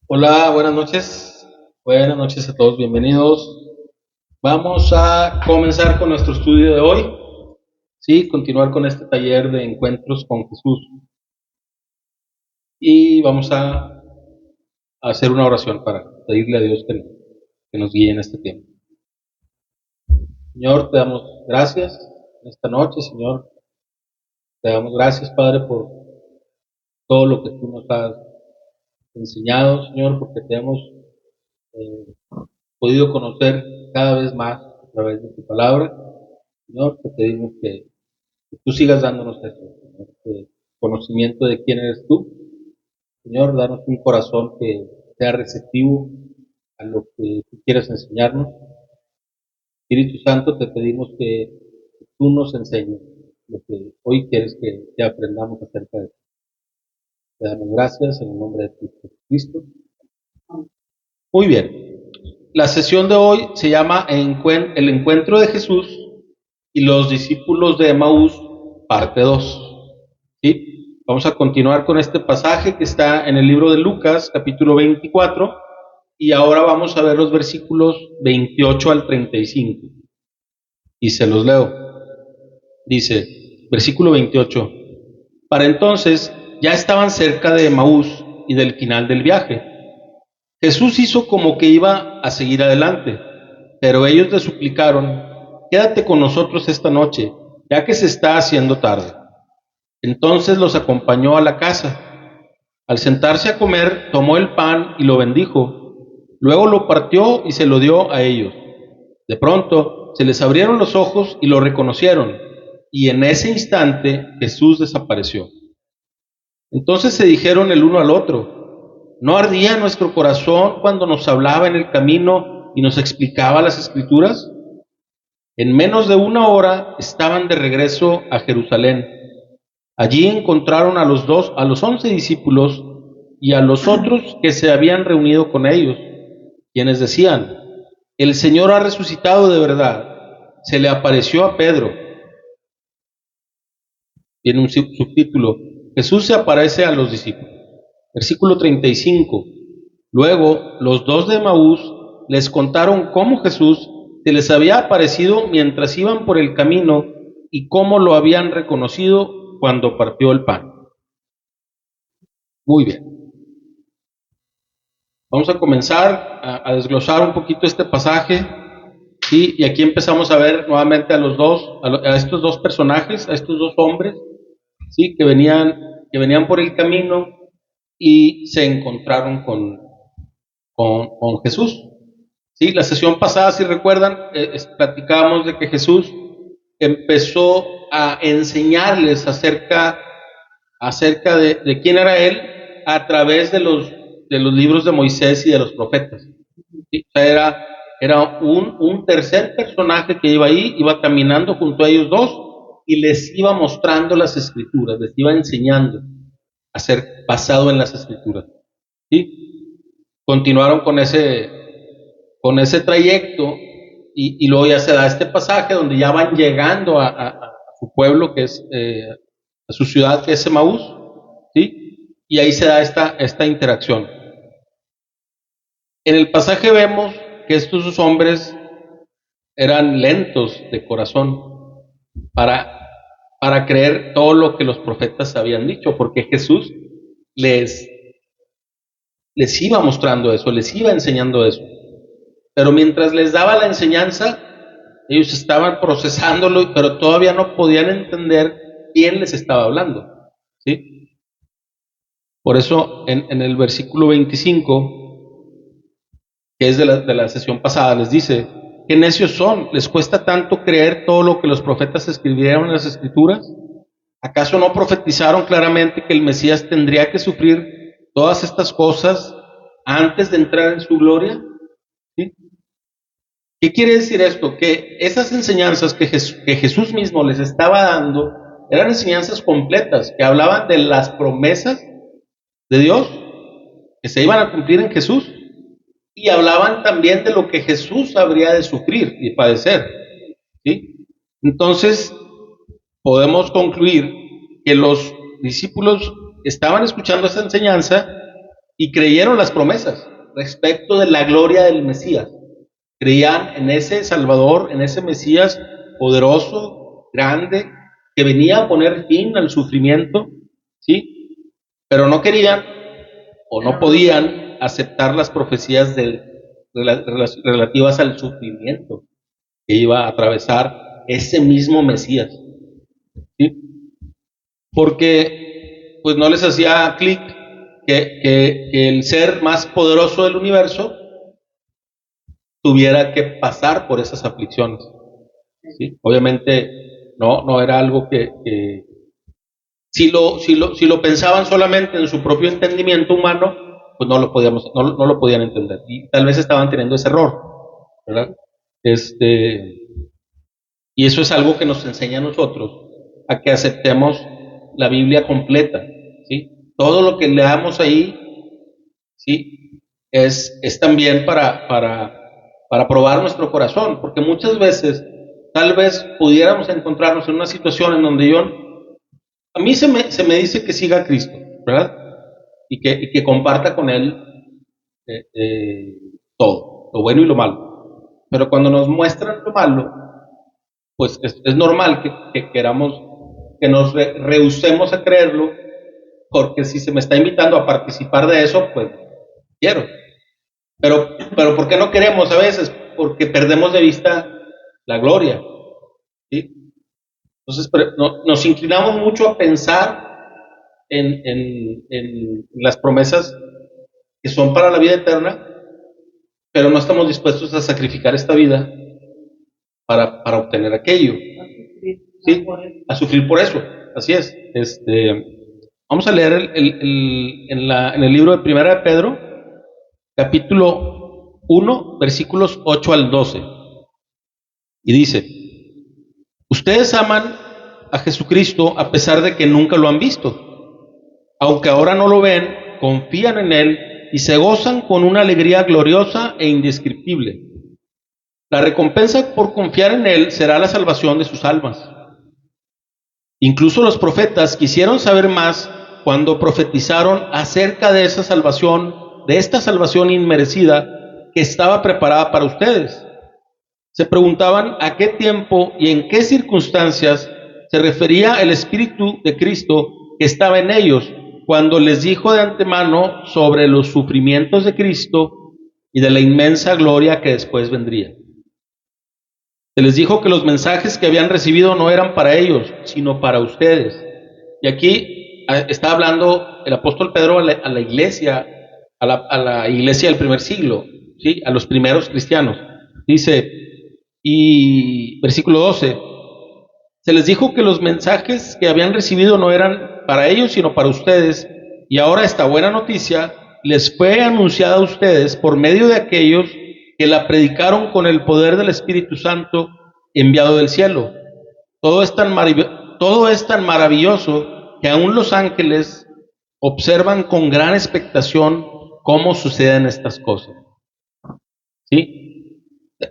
Hola, buenas noches. Buenas noches a todos, bienvenidos. Vamos a comenzar con nuestro estudio de hoy. Sí, continuar con este taller de encuentros con Jesús. Y vamos a hacer una oración para pedirle a Dios que nos guíe en este tiempo. Señor, te damos gracias en esta noche, Señor. Te damos gracias, Padre, por todo lo que tú nos has enseñado, Señor, porque te hemos eh, podido conocer cada vez más a través de tu palabra. Señor, te pedimos que tú sigas dándonos eso, Señor, este conocimiento de quién eres tú. Señor, danos un corazón que sea receptivo a lo que tú quieres enseñarnos. Espíritu Santo, te pedimos que tú nos enseñes lo que hoy quieres que aprendamos acerca de ti. Te damos gracias en el nombre de Cristo. Muy bien. La sesión de hoy se llama El encuentro de Jesús y los discípulos de Emaús, parte 2. ¿Sí? Vamos a continuar con este pasaje que está en el libro de Lucas, capítulo 24, y ahora vamos a ver los versículos 28 al 35. Y se los leo. Dice, versículo 28. Para entonces ya estaban cerca de Emaús y del final del viaje. Jesús hizo como que iba a seguir adelante, pero ellos le suplicaron, quédate con nosotros esta noche, ya que se está haciendo tarde. Entonces los acompañó a la casa. Al sentarse a comer, tomó el pan y lo bendijo. Luego lo partió y se lo dio a ellos. De pronto se les abrieron los ojos y lo reconocieron, y en ese instante Jesús desapareció. Entonces se dijeron el uno al otro, ¿no ardía nuestro corazón cuando nos hablaba en el camino y nos explicaba las Escrituras? En menos de una hora estaban de regreso a Jerusalén. Allí encontraron a los 11 discípulos y a los otros que se habían reunido con ellos, quienes decían, el Señor ha resucitado de verdad. Se le apareció a Pedro. Tiene un subtítulo, Jesús se aparece a los discípulos. Versículo 35. Luego los dos de Emaús les contaron cómo Jesús se les había aparecido mientras iban por el camino y cómo lo habían reconocido cuando partió el pan. Muy bien. Vamos a comenzar a desglosar un poquito este pasaje, ¿sí? Y aquí empezamos a ver nuevamente a estos dos personajes, a estos dos hombres, ¿sí? Que venían por el camino y se encontraron con Jesús. ¿Sí? La sesión pasada, si recuerdan, platicábamos de que Jesús empezó a enseñarles acerca de quién era Él a través de los libros de Moisés y de los profetas. ¿Sí? O sea, era un tercer personaje que iba ahí, iba caminando junto a ellos dos y les iba mostrando las escrituras, les iba enseñando a ser basado en las escrituras. ¿Sí? Continuaron con ese trayecto y luego ya se da este pasaje donde ya van llegando a su pueblo, que es a su ciudad, que es Emaús, ¿sí? Y ahí se da esta interacción. En el pasaje vemos que estos dos hombres eran lentos de corazón para, para creer todo lo que los profetas habían dicho, porque Jesús les, les iba mostrando eso, les iba enseñando eso. Pero mientras les daba la enseñanza, ellos estaban procesándolo, pero todavía no podían entender quién les estaba hablando. ¿Sí? Por eso en el versículo 25, que es de la sesión pasada, les dice, ¿qué necios son? ¿Les cuesta tanto creer todo lo que los profetas escribieron en las escrituras? ¿Acaso no profetizaron claramente que el Mesías tendría que sufrir todas estas cosas antes de entrar en su gloria? ¿Sí? ¿Qué quiere decir esto? Que esas enseñanzas que Jesús mismo les estaba dando eran enseñanzas completas, que hablaban de las promesas de Dios que se iban a cumplir en Jesús y hablaban también de lo que Jesús habría de sufrir y padecer. ¿Sí? Entonces, podemos concluir que los discípulos estaban escuchando esa enseñanza y creyeron las promesas respecto de la gloria del Mesías. Creían en ese Salvador, en ese Mesías poderoso, grande, que venía a poner fin al sufrimiento, ¿sí? Pero no querían o no podían aceptar las profecías relativas al sufrimiento que iba a atravesar ese mismo Mesías, ¿sí? Porque pues no les hacía clic que el ser más poderoso del universo tuviera que pasar por esas aflicciones, ¿sí? Obviamente no era algo que si lo pensaban solamente en su propio entendimiento humano, pues no lo podían entender. Y tal vez estaban teniendo ese error, ¿verdad? Y eso es algo que nos enseña a nosotros a que aceptemos la Biblia completa, ¿sí? Todo lo que leamos ahí, ¿sí? Es también para probar nuestro corazón, porque muchas veces tal vez pudiéramos encontrarnos en una situación en donde a mí se me dice que siga a Cristo, ¿verdad? Y que comparta con Él todo, lo bueno y lo malo. Pero cuando nos muestran lo malo, pues es normal que queramos, que nos rehusemos a creerlo, porque si se me está invitando a participar de eso, pues quiero. Pero ¿por qué no queremos a veces? Porque perdemos de vista la gloria, ¿sí? Entonces nos inclinamos mucho a pensar en las promesas que son para la vida eterna, pero no estamos dispuestos a sacrificar esta vida para obtener aquello, ¿sí? A sufrir por eso, así es. Vamos a leer en el libro de Primera de Pedro, capítulo 1, versículos 8 al 12, y dice: ustedes aman a Jesucristo a pesar de que nunca lo han visto. Aunque ahora no lo ven, confían en Él y se gozan con una alegría gloriosa e indescriptible. La recompensa por confiar en Él será la salvación de sus almas. Incluso los profetas quisieron saber más cuando profetizaron acerca de esta salvación inmerecida que estaba preparada para ustedes. Se preguntaban a qué tiempo y en qué circunstancias se refería el Espíritu de Cristo que estaba en ellos cuando les dijo de antemano sobre los sufrimientos de Cristo y de la inmensa gloria que después vendría. Se les dijo que los mensajes que habían recibido no eran para ellos, sino para ustedes. Y aquí está hablando el apóstol Pedro a la iglesia, a la iglesia del primer siglo, ¿sí? A los primeros cristianos. Dice, y versículo 12, se les dijo que los mensajes que habían recibido no eran para ellos, sino para ustedes, y ahora esta buena noticia les fue anunciada a ustedes por medio de aquellos que la predicaron con el poder del Espíritu Santo enviado del cielo. Todo es tan maravilloso que aún los ángeles observan con gran expectación cómo suceden estas cosas. ¿Sí?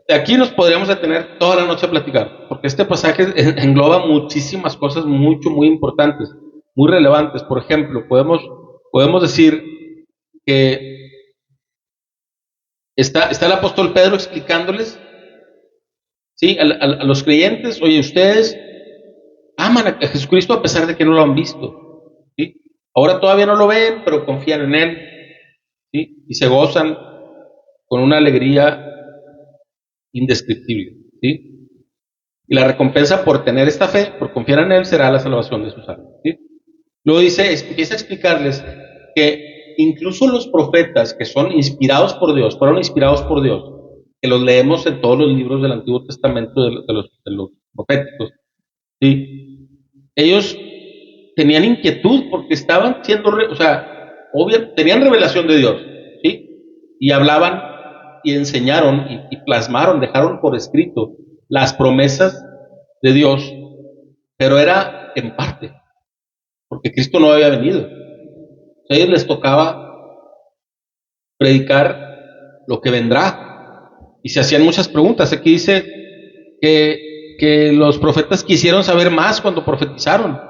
De aquí nos podríamos detener toda la noche a platicar, porque este pasaje engloba muchísimas cosas muy importantes, muy relevantes. Por ejemplo, podemos decir que está el apóstol Pedro explicándoles, ¿sí? A los creyentes: oye, ustedes aman a Jesucristo a pesar de que no lo han visto, ¿sí? Ahora todavía no lo ven, pero confían en Él, ¿sí? Y se gozan con una alegría indescriptible, ¿sí? Y la recompensa por tener esta fe, por confiar en Él, será la salvación de sus almas, ¿sí? Luego empieza a explicarles que incluso los profetas que son inspirados por Dios, fueron inspirados por Dios, que los leemos en todos los libros del Antiguo Testamento de los proféticos, ¿sí? Ellos tenían inquietud porque estaban siendo, tenían revelación de Dios, ¿sí? Y hablaban y enseñaron y plasmaron, dejaron por escrito las promesas de Dios, pero era en parte, porque Cristo no había venido. A ellos les tocaba predicar lo que vendrá, y se hacían muchas preguntas. Aquí dice que los profetas quisieron saber más cuando profetizaron,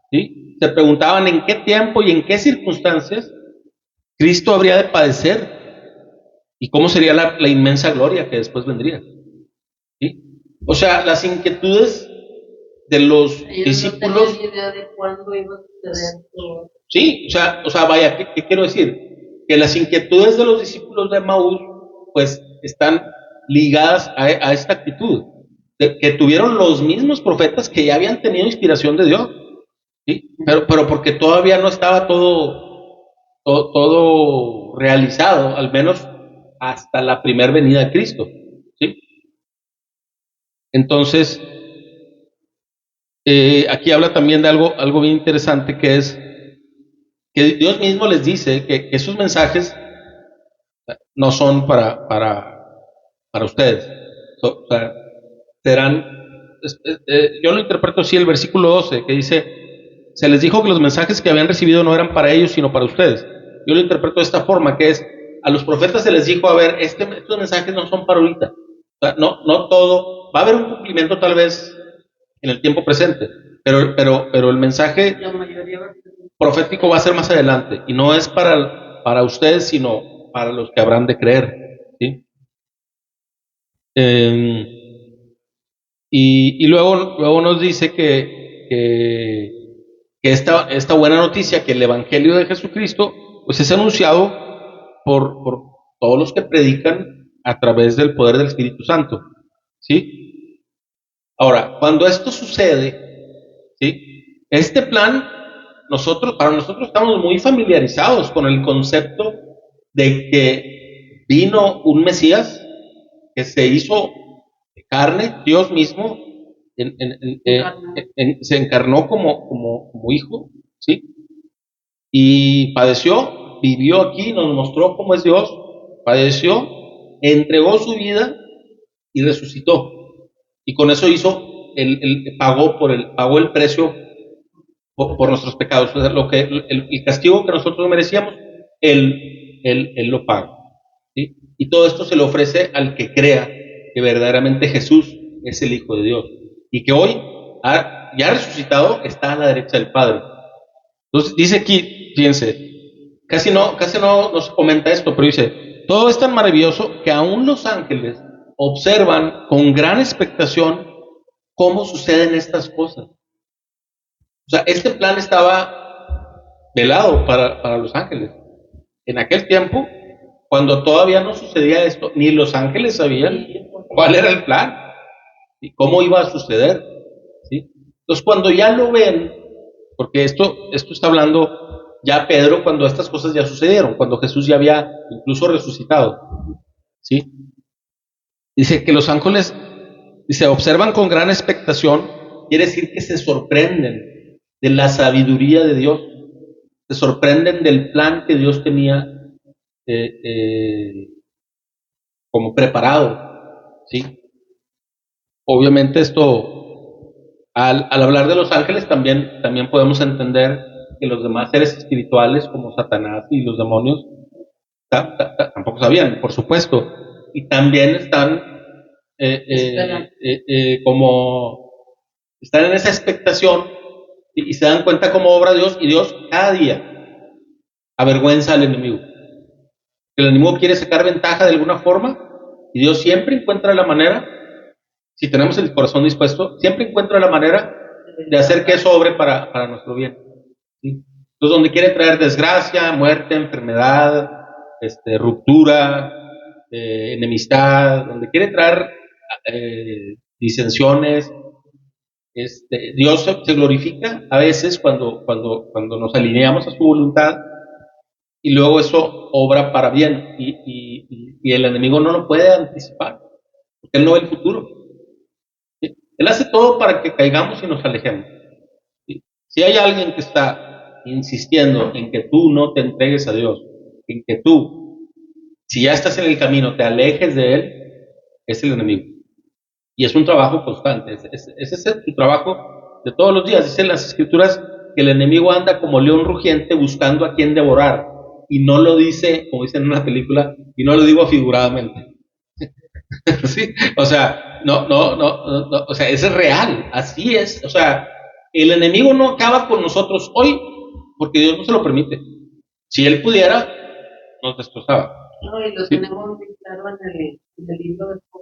¿sí? Se preguntaban en qué tiempo y en qué circunstancias Cristo habría de padecer y cómo sería la inmensa gloria que después vendría. ¿Sí? O sea, las inquietudes de los discípulos. No tenían idea de cuándo iba a suceder todo. Sí, o sea, vaya, ¿qué quiero decir? Que las inquietudes de los discípulos de Maús, pues, están ligadas a esta actitud, que tuvieron los mismos profetas que ya habían tenido inspiración de Dios, ¿sí? Pero porque todavía no estaba todo realizado, al menos hasta la primera venida de Cristo, ¿sí? Entonces, aquí habla también de algo bien interesante, que es que Dios mismo les dice que esos mensajes no son para ustedes. O sea, serán, yo lo interpreto así, el versículo 12, que dice, se les dijo que los mensajes que habían recibido no eran para ellos, sino para ustedes. Yo lo interpreto de esta forma, que es, a los profetas se les dijo, a ver, estos mensajes no son para ahorita. O sea, no todo, va a haber un cumplimiento tal vez en el tiempo presente, pero el mensaje profético va a ser más adelante, y no es para ustedes, sino para los que habrán de creer, ¿sí? Y luego nos dice que esta buena noticia, que el Evangelio de Jesucristo, pues es anunciado por todos los que predican a través del poder del Espíritu Santo, ¿sí? Ahora, cuando esto sucede, ¿sí? Este plan, para nosotros estamos muy familiarizados con el concepto de que vino un Mesías que se hizo carne, Dios mismo se encarnó como hijo, ¿sí? Y padeció, vivió aquí, nos mostró cómo es Dios, padeció, entregó su vida y resucitó. Y con eso pagó el precio por nuestros pecados. O sea, el castigo que nosotros merecíamos, Él lo paga, ¿sí? Y todo esto se le ofrece al que crea que verdaderamente Jesús es el Hijo de Dios y que hoy, ya resucitado, está a la derecha del Padre. Entonces dice aquí, fíjense, casi no se comenta esto, pero dice, todo es tan maravilloso que aún los ángeles observan con gran expectación cómo suceden estas cosas. O sea, este plan estaba velado para los ángeles. En aquel tiempo, cuando todavía no sucedía esto, ni los ángeles sabían cuál era el plan y cómo iba a suceder, ¿sí? Entonces, cuando ya lo ven, porque esto está hablando ya Pedro cuando estas cosas ya sucedieron, cuando Jesús ya había incluso resucitado, ¿sí? Dice que los ángeles, dice, observan con gran expectación, quiere decir que se sorprenden de la sabiduría de Dios, se sorprenden del plan que Dios tenía como preparado, ¿sí? Obviamente esto, al hablar de los ángeles, también podemos entender que los demás seres espirituales, como Satanás y los demonios, tampoco sabían, por supuesto, y también como están en esa expectación y se dan cuenta cómo obra Dios, y Dios cada día avergüenza al enemigo. El enemigo quiere sacar ventaja de alguna forma y Dios siempre encuentra la manera, si tenemos el corazón dispuesto, siempre encuentra la manera de hacer que eso obre para nuestro bien, ¿sí? Entonces, donde quiere traer desgracia, muerte, enfermedad, ruptura, enemistad, donde quiere traer disensiones, Dios se glorifica a veces cuando nos alineamos a su voluntad, y luego eso obra para bien, y el enemigo no lo puede anticipar, porque él no ve el futuro, ¿sí? Él hace todo para que caigamos y nos alejemos, ¿sí? Si hay alguien que está insistiendo en que tú no te entregues a Dios, en que tú, si ya estás en el camino, te alejes de él, es el enemigo. Y es un trabajo constante, ese es tu trabajo de todos los días. Dicen las escrituras que el enemigo anda como león rugiente buscando a quien devorar, y no lo dice, como dicen en una película, y no lo digo figuradamente. ¿Sí? O sea, no, o sea, es real, así es. O sea, el enemigo no acaba con nosotros hoy porque Dios no se lo permite. Si él pudiera, nos destrozaba. No, y lo ¿Sí? tenemos muy claro en el libro de Job.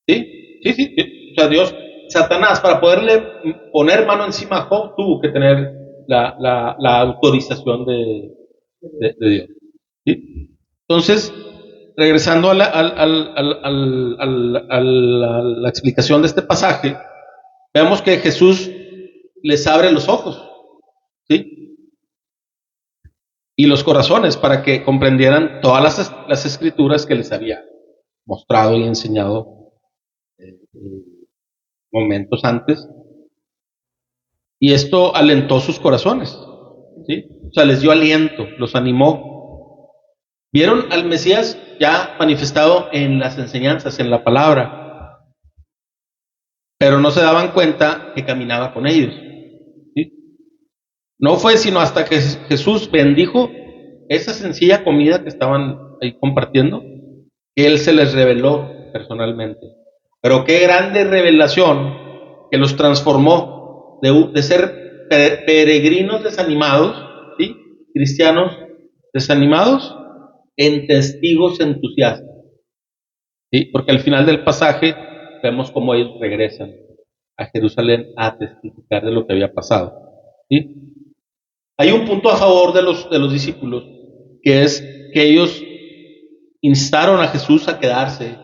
Sí. O sea, Dios, Satanás, para poderle poner mano encima a Job, tuvo que tener la autorización de Dios. ¿Sí? Entonces, regresando a la explicación de este pasaje, vemos que Jesús les abre los ojos, ¿sí? Y los corazones para que comprendieran todas las escrituras que les había mostrado y enseñado momentos antes. Y esto alentó sus corazones, ¿sí? O sea, les dio aliento, los animó. Vieron al Mesías ya manifestado en las enseñanzas, en la palabra, pero no se daban cuenta que caminaba con ellos, ¿sí? No fue sino hasta que Jesús bendijo esa sencilla comida que estaban ahí compartiendo, que Él se les reveló personalmente. Pero qué grande revelación que los transformó de ser peregrinos desanimados, ¿sí? Cristianos desanimados, en testigos entusiastas, ¿sí? Porque al final del pasaje vemos cómo ellos regresan a Jerusalén a testificar de lo que había pasado, ¿sí? Hay un punto a favor de los discípulos, que es que ellos instaron a Jesús a quedarse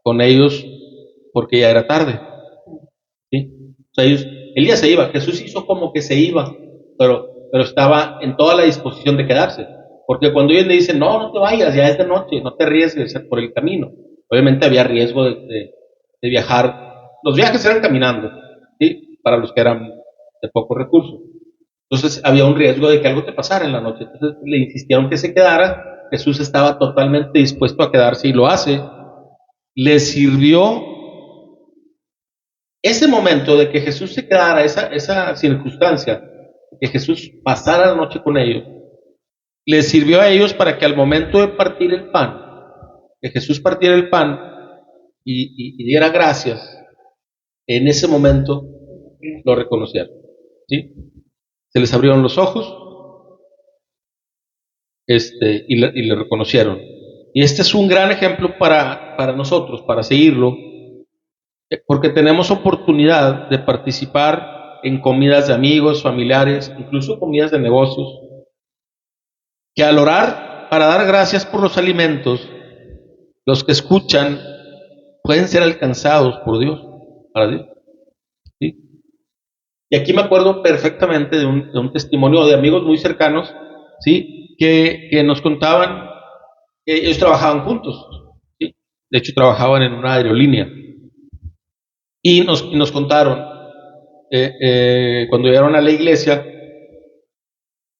con ellos porque ya era tarde, ¿sí? O sea, él ya se iba, Jesús hizo como que se iba, pero estaba en toda la disposición de quedarse, porque cuando ellos le dicen, no te vayas, ya es de noche, no te arriesgues por el camino, obviamente había riesgo de viajar, los viajes eran caminando, ¿sí? Para los que eran de pocos recursos. Entonces había un riesgo de que algo te pasara en la noche. Entonces le insistieron que se quedara. Jesús estaba totalmente dispuesto a quedarse y lo hace. Le sirvió ese momento de que Jesús se quedara, esa circunstancia, que Jesús pasara la noche con ellos, les sirvió a ellos para que al momento de partir el pan, que Jesús partiera el pan y diera gracias, en ese momento lo reconocieron, ¿sí? Se les abrieron los ojos, y le reconocieron. Y este es un gran ejemplo para nosotros, para seguirlo, porque tenemos oportunidad de participar en comidas de amigos, familiares, incluso comidas de negocios, que al orar para dar gracias por los alimentos, los que escuchan pueden ser alcanzados por Dios, para Dios, ¿sí? Y aquí me acuerdo perfectamente de un testimonio de amigos muy cercanos, ¿sí? Que nos contaban que ellos trabajaban juntos, ¿sí? De hecho trabajaban en una aerolínea, y nos contaron, cuando llegaron a la iglesia,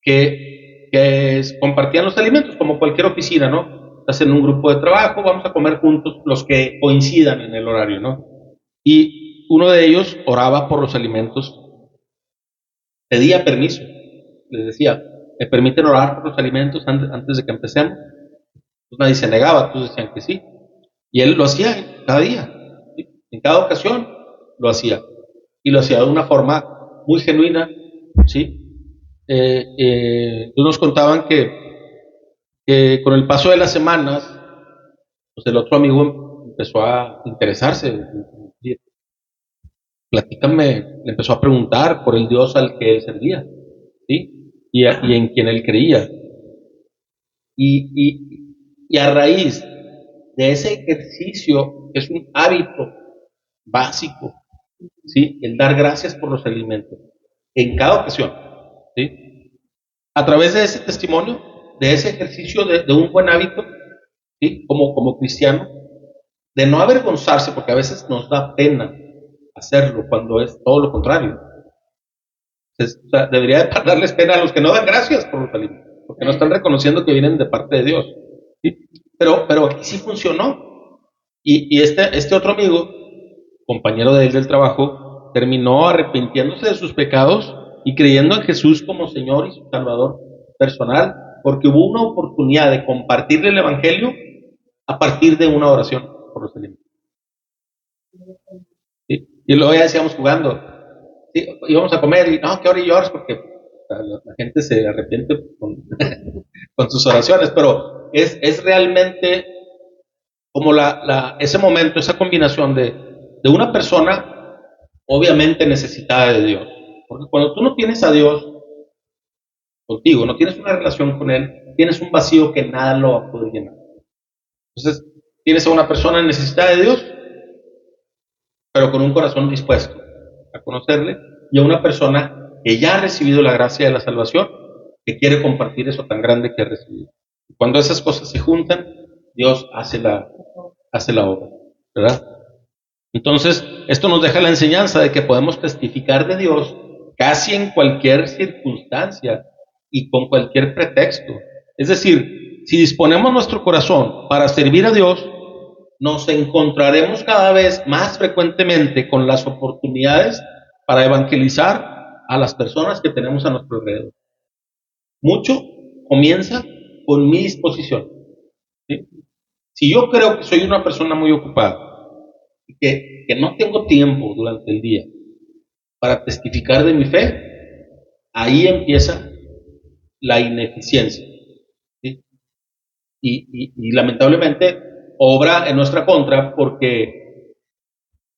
que compartían los alimentos como cualquier oficina, ¿no? Estás en un grupo de trabajo, vamos a comer juntos los que coincidan en el horario, ¿no? Y uno de ellos oraba por los alimentos, pedía permiso, les decía, ¿me permiten orar por los alimentos antes de que empecemos? Pues nadie se negaba, todos decían que sí. Y él lo hacía cada día, ¿sí? En cada ocasión lo hacía. Y lo hacía de una forma muy genuina, ¿sí? Nos contaban que con el paso de las semanas, pues el otro amigo empezó a interesarse. Platícame, le empezó a preguntar por el Dios al que él servía, ¿sí? Y en quien él creía. Y a raíz de ese ejercicio, que es un hábito básico, ¿sí? El dar gracias por los alimentos, en cada ocasión, ¿sí? A través de ese testimonio, de ese ejercicio de un buen hábito, ¿sí? Como cristiano, de no avergonzarse, porque a veces nos da pena hacerlo cuando es todo lo contrario. O sea, debería darles pena a los que no dan gracias por los alimentos, porque no están reconociendo que vienen de parte de Dios, ¿sí? Pero aquí sí funcionó. Y este otro amigo, compañero de él del trabajo, terminó arrepintiéndose de sus pecados y creyendo en Jesús como Señor y su Salvador personal, porque hubo una oportunidad de compartirle el Evangelio a partir de una oración por los alimentos, ¿sí? Y luego ya decíamos jugando, ¿sí? Íbamos a comer y no, que ahora llores porque la gente se arrepiente con sus oraciones, pero es realmente como ese momento, esa combinación de una persona obviamente necesitada de Dios. Porque cuando tú no tienes a Dios contigo, no tienes una relación con Él, tienes un vacío que nada lo va a poder llenar. Entonces, tienes a una persona necesitada de Dios, pero con un corazón dispuesto a conocerle, y a una persona que ya ha recibido la gracia de la salvación, que quiere compartir eso tan grande que ha recibido. Cuando esas cosas se juntan, Dios hace la obra, ¿verdad? Entonces, esto nos deja la enseñanza de que podemos testificar de Dios casi en cualquier circunstancia y con cualquier pretexto. Es decir, si disponemos nuestro corazón para servir a Dios, nos encontraremos cada vez más frecuentemente con las oportunidades para evangelizar a las personas que tenemos a nuestro alrededor. Mucho comienza con mi disposición, ¿sí? Si yo creo que soy una persona muy ocupada y que no tengo tiempo durante el día para testificar de mi fe, ahí empieza la ineficiencia, ¿sí? Y lamentablemente obra en nuestra contra porque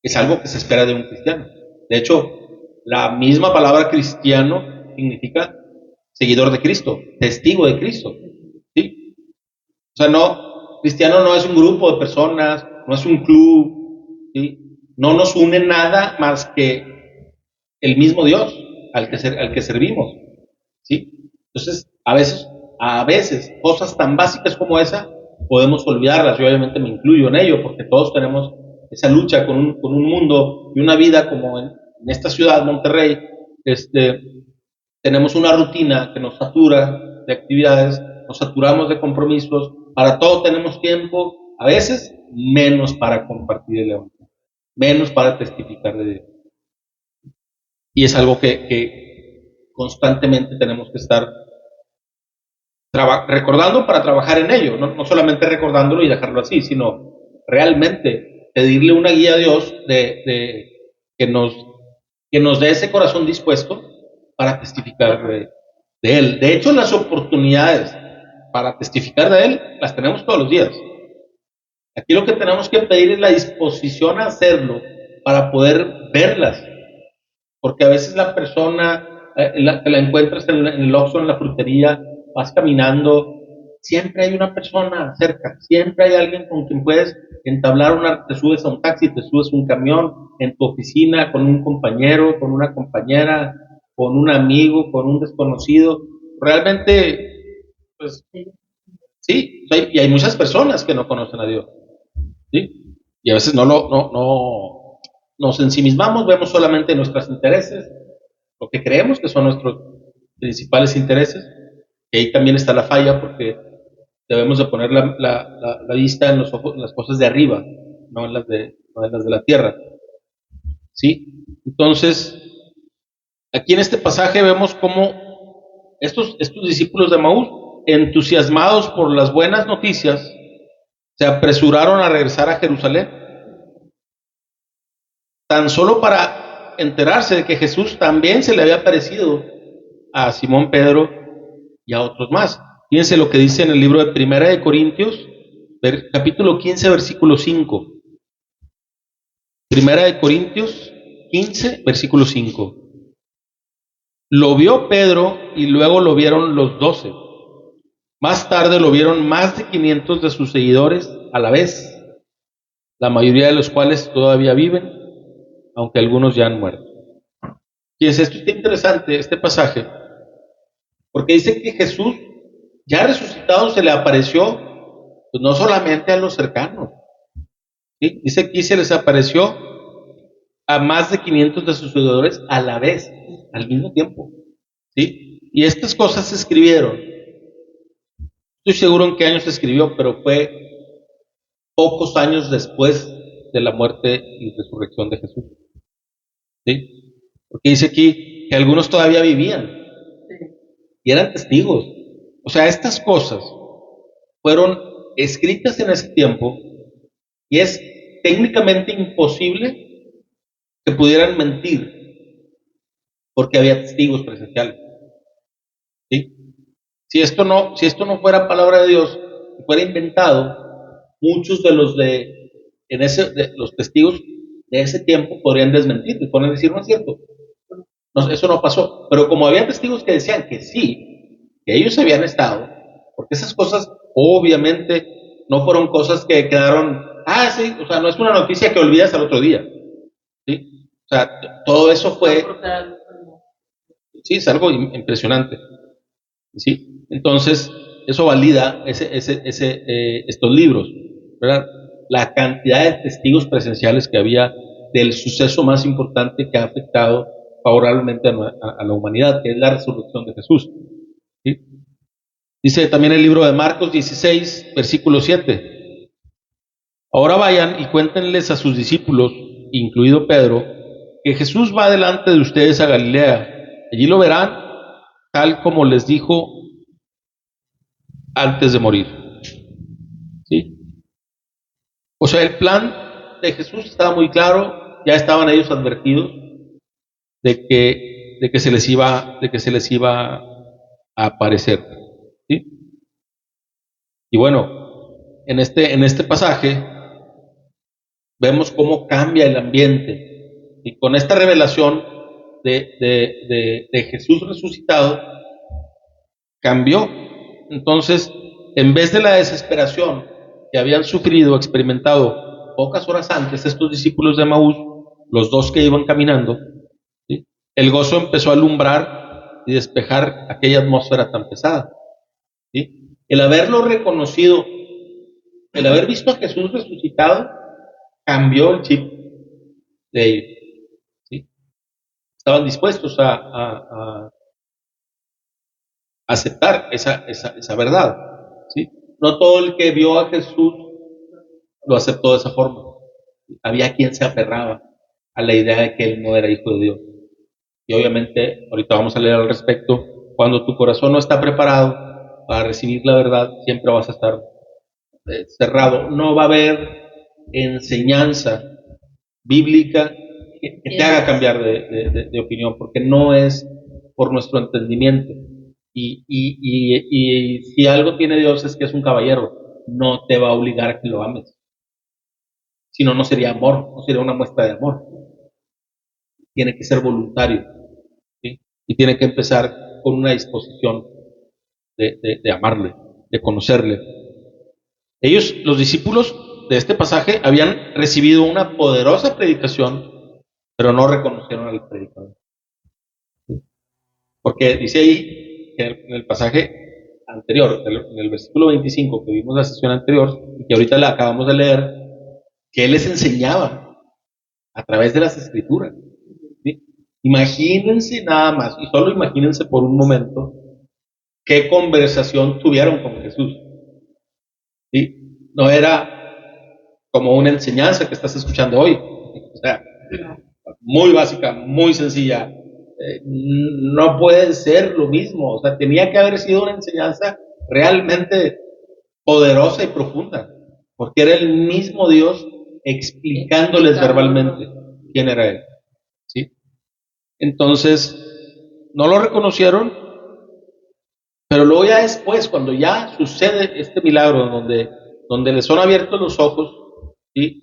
es algo que se espera de un cristiano. De hecho, la misma palabra cristiano significa seguidor de Cristo, testigo de Cristo, ¿sí? O sea, no, cristiano no es un grupo de personas, no es un club, ¿sí? No nos une nada más que el mismo Dios al que servimos, ¿sí? Entonces, a veces, cosas tan básicas como esa, podemos olvidarlas. Yo obviamente me incluyo en ello, porque todos tenemos esa lucha con un mundo y una vida como en esta ciudad, Monterrey, tenemos una rutina que nos satura de actividades, nos saturamos de compromisos, para todo tenemos tiempo, a veces menos para compartir el Evangelio, menos para testificar de Dios. Y es algo que constantemente tenemos que estar recordando para trabajar en ello, no solamente recordándolo y dejarlo así, sino realmente pedirle una guía a Dios que nos dé ese corazón dispuesto para testificar de Él. De hecho, las oportunidades para testificar de Él las tenemos todos los días. Aquí lo que tenemos que pedir es la disposición a hacerlo para poder verlas, porque a veces la persona te la encuentras en el Oxxo, en la frutería, vas caminando, siempre hay una persona cerca, siempre hay alguien con quien puedes entablar te subes a un taxi, te subes a un camión, en tu oficina, con un compañero, con una compañera, con un amigo, con un desconocido. Realmente, pues sí, y hay muchas personas que no conocen a Dios, ¿sí? Y a veces no nos ensimismamos, vemos solamente nuestros intereses, lo que creemos que son nuestros principales intereses, y ahí también está la falla, porque debemos de poner la vista en las cosas de arriba, no en las de la tierra, ¿sí? Entonces, aquí en este pasaje vemos cómo estos discípulos de Maús, entusiasmados por las buenas noticias, se apresuraron a regresar a Jerusalén, tan solo para enterarse de que Jesús también se le había aparecido a Simón Pedro y a otros más. Fíjense lo que dice en el libro de Primera de Corintios, capítulo 15, versículo 5. Primera de Corintios 15, versículo 5. Lo vio Pedro y luego lo vieron los 12. Más tarde lo vieron más de 500 de sus seguidores a la vez, la mayoría de los cuales todavía viven, aunque algunos ya han muerto. Fíjense, esto está interesante, este pasaje, porque dice que Jesús, ya resucitado, se le apareció, pues no solamente a los cercanos, ¿sí? Dice aquí se les apareció a más de 500 de sus seguidores a la vez, al mismo tiempo, ¿sí? Y estas cosas se escribieron, estoy seguro en qué año se escribió, pero fue pocos años después de la muerte y resurrección de Jesús, ¿sí? Porque dice aquí que algunos todavía vivían y eran testigos. O sea, estas cosas fueron escritas en ese tiempo y es técnicamente imposible que pudieran mentir porque había testigos presenciales, ¿sí? Si esto no fuera palabra de Dios, fuera inventado, muchos de los testigos de ese tiempo podrían desmentir y podrían decir, no es cierto, no, eso no pasó. Pero como había testigos que decían que sí, que ellos habían estado, porque esas cosas obviamente no fueron cosas que quedaron, sí, o sea, no es una noticia que olvidas al otro día, ¿sí? O sea, todo eso fue, sí, es algo impresionante, ¿sí? Entonces, eso valida estos libros, ¿verdad? La cantidad de testigos presenciales que había del suceso más importante que ha afectado favorablemente a la humanidad, que es la resurrección de Jesús, ¿sí? Dice también el libro de Marcos 16, versículo 7. Ahora vayan y cuéntenles a sus discípulos, incluido Pedro, que Jesús va delante de ustedes a Galilea. Allí lo verán, tal como les dijo antes de morir. ¿Sí? O sea, el plan de Jesús estaba muy claro, ya estaban ellos advertidos de que se les iba a aparecer. ¿Sí? Y bueno, en este pasaje vemos cómo cambia el ambiente. Y con esta revelación de Jesús resucitado, cambió. Entonces, en vez de la desesperación que habían sufrido, experimentado pocas horas antes estos discípulos de Maús, los dos que iban caminando, ¿sí? El gozo empezó a alumbrar y despejar aquella atmósfera tan pesada, ¿sí? El haberlo reconocido, el haber visto a Jesús resucitado, cambió el chip de ellos, ¿sí? Estaban dispuestos a aceptar esa verdad, ¿sí? No todo el que vio a Jesús lo aceptó de esa forma. Había quien se aferraba a la idea de que él no era hijo de Dios. Y obviamente, ahorita vamos a leer al respecto, cuando tu corazón no está preparado para recibir la verdad, siempre vas a estar cerrado. No va a haber enseñanza bíblica que te haga cambiar de opinión, porque no es por nuestro entendimiento. Y si algo tiene Dios es que es un caballero, no te va a obligar a que lo ames. Si no, no sería amor, no sería una muestra de amor. Tiene que ser voluntario, ¿sí? Y tiene que empezar con una disposición de amarle, de conocerle. Ellos, los discípulos de este pasaje, habían recibido una poderosa predicación, pero no reconocieron al predicador. ¿Sí? Porque dice ahí, que en el pasaje anterior, en el versículo 25 que vimos la sesión anterior, y que ahorita la acabamos de leer, que él les enseñaba a través de las escrituras. ¿Sí? Imagínense nada más, y solo imagínense por un momento, qué conversación tuvieron con Jesús. ¿Sí? No era como una enseñanza que estás escuchando hoy. O sea, muy básica, muy sencilla. No puede ser lo mismo. O sea, tenía que haber sido una enseñanza realmente poderosa y profunda, porque era el mismo Dios explicándoles verbalmente quién era Él. ¿Sí? Entonces, no lo reconocieron, pero luego ya después, cuando ya sucede este milagro donde les son abiertos los ojos, ¿sí?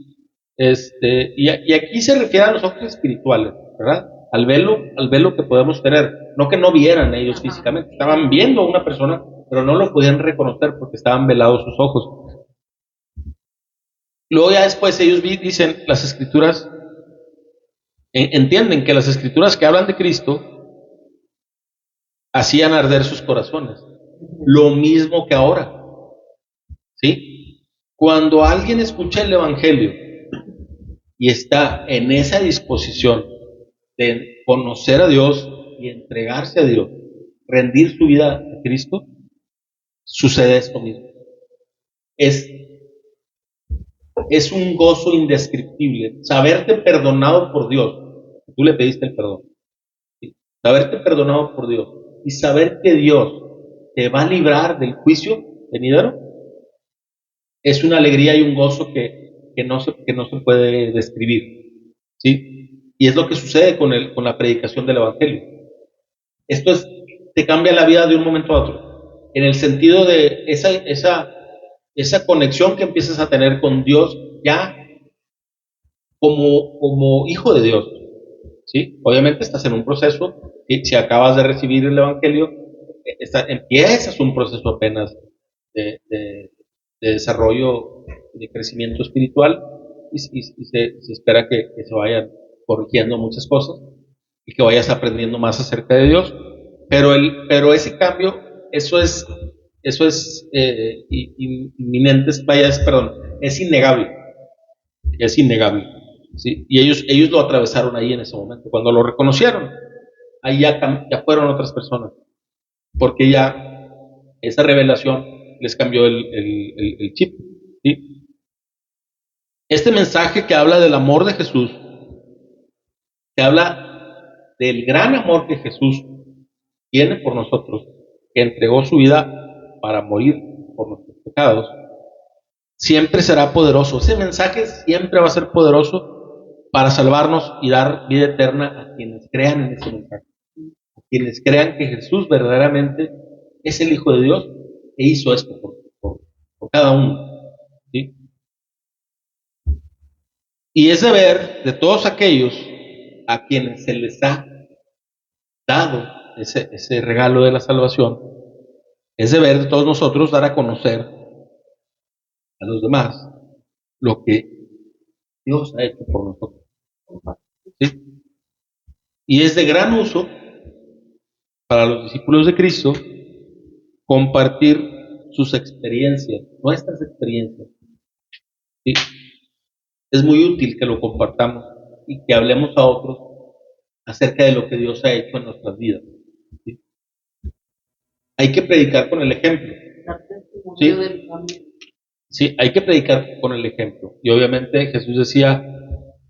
Y aquí se refiere a los ojos espirituales, ¿verdad? Al velo que podemos tener, no que no vieran ellos físicamente, estaban viendo a una persona, pero no lo podían reconocer porque estaban velados sus ojos. Luego ya después ellos dicen, las escrituras, entienden que las escrituras que hablan de Cristo hacían arder sus corazones, lo mismo que ahora, ¿sí? Cuando alguien escucha el Evangelio y está en esa disposición de conocer a Dios y entregarse a Dios, rendir su vida a Cristo, sucede esto mismo. Es un gozo indescriptible saberte perdonado por Dios. Tú le pediste el perdón. ¿Sí? Saberte perdonado por Dios y saber que Dios te va a librar del juicio venidero es una alegría y un gozo que no se puede describir. ¿Sí? Y es lo que sucede con la predicación del Evangelio. Esto te cambia la vida de un momento a otro, en el sentido de esa esa conexión que empiezas a tener con Dios ya como hijo de Dios, ¿sí? Obviamente estás en un proceso, y si acabas de recibir el Evangelio, empiezas un proceso apenas de desarrollo, de crecimiento espiritual, y se espera que se vayan corrigiendo muchas cosas y que vayas aprendiendo más acerca de Dios, pero ese cambio, eso es inminente, perdón, es innegable, ¿sí? Y ellos lo atravesaron ahí en ese momento, cuando lo reconocieron, ahí ya fueron otras personas, porque ya esa revelación les cambió el chip, ¿sí? Este mensaje que habla del amor de Jesús, que habla del gran amor que Jesús tiene por nosotros, que entregó su vida para morir por nuestros pecados, siempre será poderoso. Ese mensaje siempre va a ser poderoso para salvarnos y dar vida eterna a quienes crean en ese mensaje, a quienes crean que Jesús verdaderamente es el Hijo de Dios e hizo esto por cada uno, ¿sí? Y es deber de todos aquellos a quienes se les ha dado ese regalo de la salvación, es deber de todos nosotros dar a conocer a los demás lo que Dios ha hecho por nosotros, ¿sí? Y es de gran uso para los discípulos de Cristo compartir sus experiencias, nuestras experiencias, ¿sí? Es muy útil que lo compartamos y que hablemos a otros acerca de lo que Dios ha hecho en nuestras vidas, ¿sí? Hay que predicar con el ejemplo, ¿sí? Sí, hay que predicar con el ejemplo. Y obviamente Jesús decía,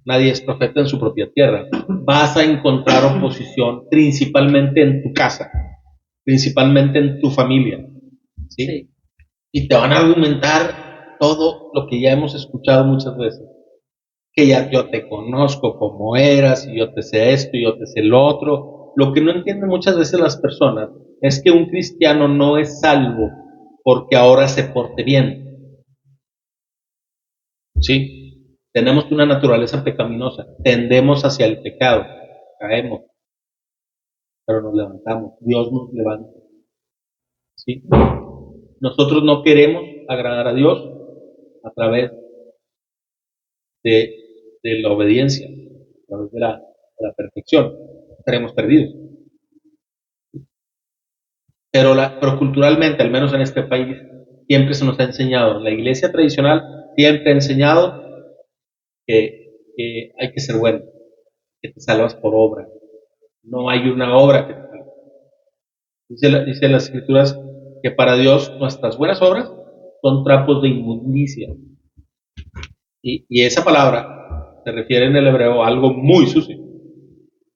nadie es profeta en su propia tierra. Vas a encontrar oposición principalmente en tu casa, principalmente en tu familia, ¿sí? Sí. Y te van a argumentar todo lo que ya hemos escuchado muchas veces. Que ya yo te conozco como eras, y yo te sé esto, y yo te sé lo otro. Lo que no entienden muchas veces las personas es que un cristiano no es salvo porque ahora se porte bien, ¿sí? Tenemos una naturaleza pecaminosa, tendemos hacia el pecado, caemos, pero nos levantamos, Dios nos levanta, ¿sí? Nosotros no queremos agradar a Dios a través de, de la obediencia, a través de la perfección, estaremos perdidos. Pero culturalmente, al menos en este país, siempre se nos ha enseñado, la iglesia tradicional siempre ha enseñado que hay que ser bueno, que te salvas por obra. No hay una obra que te salve. Dice las escrituras que para Dios nuestras buenas obras son trapos de inmundicia. Y esa palabra se refiere en el hebreo a algo muy sucio,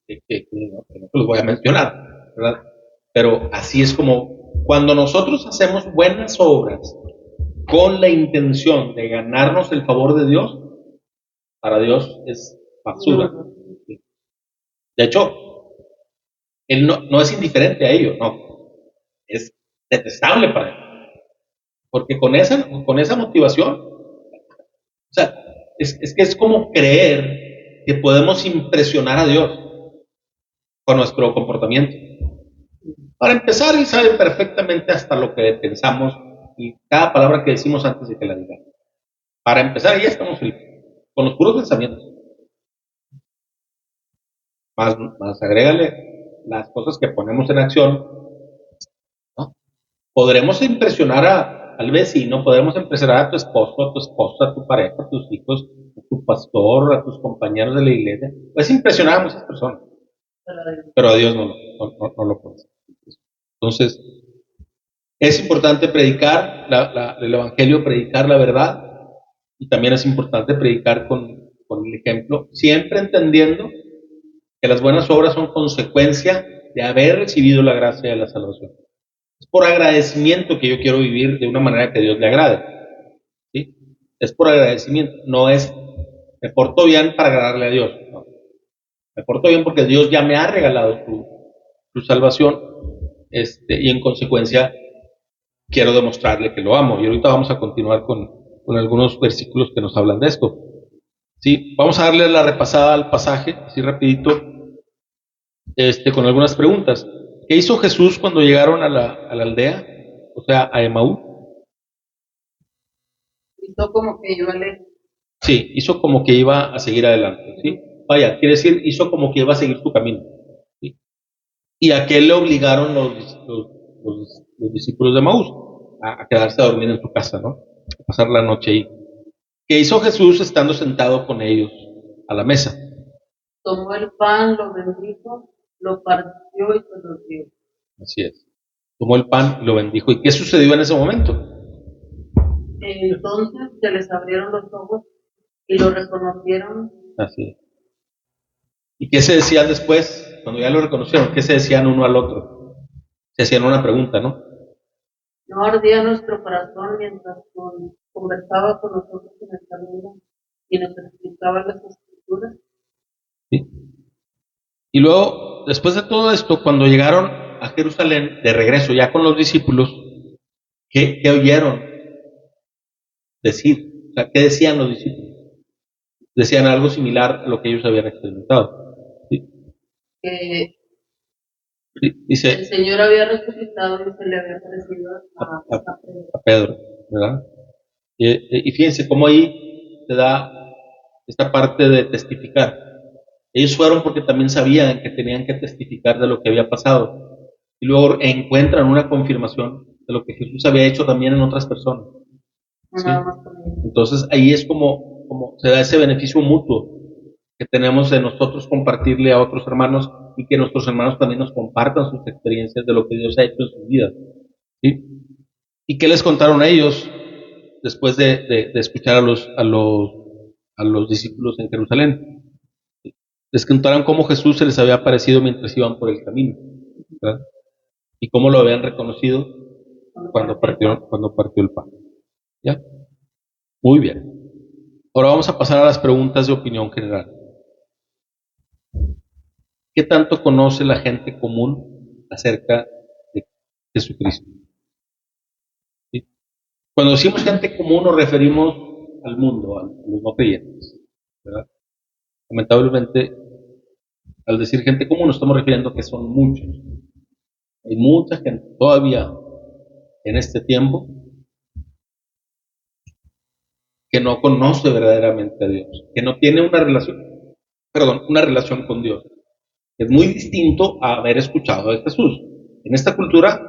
que no los voy a mencionar, ¿verdad? Pero así es como cuando nosotros hacemos buenas obras con la intención de ganarnos el favor de Dios, para Dios es basura. De hecho, Él no es indiferente a ello, no, es detestable para Él. Porque con esa motivación, o sea, es que es como creer que podemos impresionar a Dios con nuestro comportamiento. Para empezar, Él sabe perfectamente hasta lo que pensamos y cada palabra que decimos antes de que la digamos. Para empezar, ya estamos con los puros pensamientos. Más agrégale las cosas que ponemos en acción, ¿no? Podremos impresionar al vecino, podremos impresionar a tu esposo, a tu esposa, a tu pareja, a tus hijos, a tu pastor, a tus compañeros de la iglesia. Puedes impresionar a muchas personas, pero a Dios no lo puedes. Entonces, es importante predicar el Evangelio, predicar la verdad, y también es importante predicar con el ejemplo, siempre entendiendo que las buenas obras son consecuencia de haber recibido la gracia de la salvación. Es por agradecimiento que yo quiero vivir de una manera que Dios le agrade, ¿sí? Es por agradecimiento, no es me porto bien para agradarle a Dios, no. Me porto bien porque Dios ya me ha regalado su salvación, y en consecuencia quiero demostrarle que lo amo. Y ahorita vamos a continuar con algunos versículos que nos hablan de esto. Sí, vamos a darle la repasada al pasaje, así rapidito, con algunas preguntas. ¿Qué hizo Jesús cuando llegaron a la aldea? O sea, a Emaú. Hizo como que iba lejos. Sí, hizo como que iba a seguir adelante. ¿Sí? Vaya, quiere decir, hizo como que iba a seguir su camino. ¿Sí? ¿Y a qué le obligaron los discípulos de Emaús? A quedarse a dormir en su casa, ¿no? A pasar la noche ahí. ¿Qué hizo Jesús estando sentado con ellos a la mesa? Tomó el pan, lo bendijo, lo partió y se lo dio. Así es. Tomó el pan y lo bendijo. ¿Y qué sucedió en ese momento? Entonces se les abrieron los ojos y lo reconocieron. Así es. ¿Y qué se decían después? Cuando ya lo reconocieron, ¿qué se decían uno al otro? Se hacían una pregunta, ¿no? No ardía nuestro corazón mientras conversaba con nosotros en el camino y nos explicaba las escrituras. ¿Sí? Y luego, después de todo esto, cuando llegaron a Jerusalén, de regreso ya con los discípulos, ¿qué oyeron decir? O sea, ¿qué decían los discípulos? Decían algo similar a lo que ellos habían experimentado. ¿Sí? Que Sí, dice, el Señor había resucitado y se le había aparecido a Pedro. a Pedro, ¿verdad? Y fíjense cómo ahí se da esta parte de testificar. Ellos fueron porque también sabían que tenían que testificar de lo que había pasado. Y luego encuentran una confirmación de lo que Jesús había hecho también en otras personas. No ¿Sí? nada más con ellos. Entonces ahí es como se da ese beneficio mutuo que tenemos de nosotros compartirle a otros hermanos y que nuestros hermanos también nos compartan sus experiencias de lo que Dios ha hecho en sus vidas. ¿Sí? ¿Y qué les contaron a ellos después de escuchar a los discípulos en Jerusalén? Les contaron cómo Jesús se les había aparecido mientras iban por el camino, ¿verdad? Y cómo lo habían reconocido cuando partió el pan. ¿Ya? Muy bien. Ahora vamos a pasar a las preguntas de opinión general. ¿Qué tanto conoce la gente común acerca de Jesucristo? ¿Sí? Cuando decimos gente común nos referimos al mundo, a los no creyentes, ¿verdad? Lamentablemente, al decir gente común nos estamos refiriendo a que son muchos. Hay mucha gente todavía en este tiempo que no conoce verdaderamente a Dios, que no tiene una relación con Dios. Es muy distinto a haber escuchado de Jesús. En esta cultura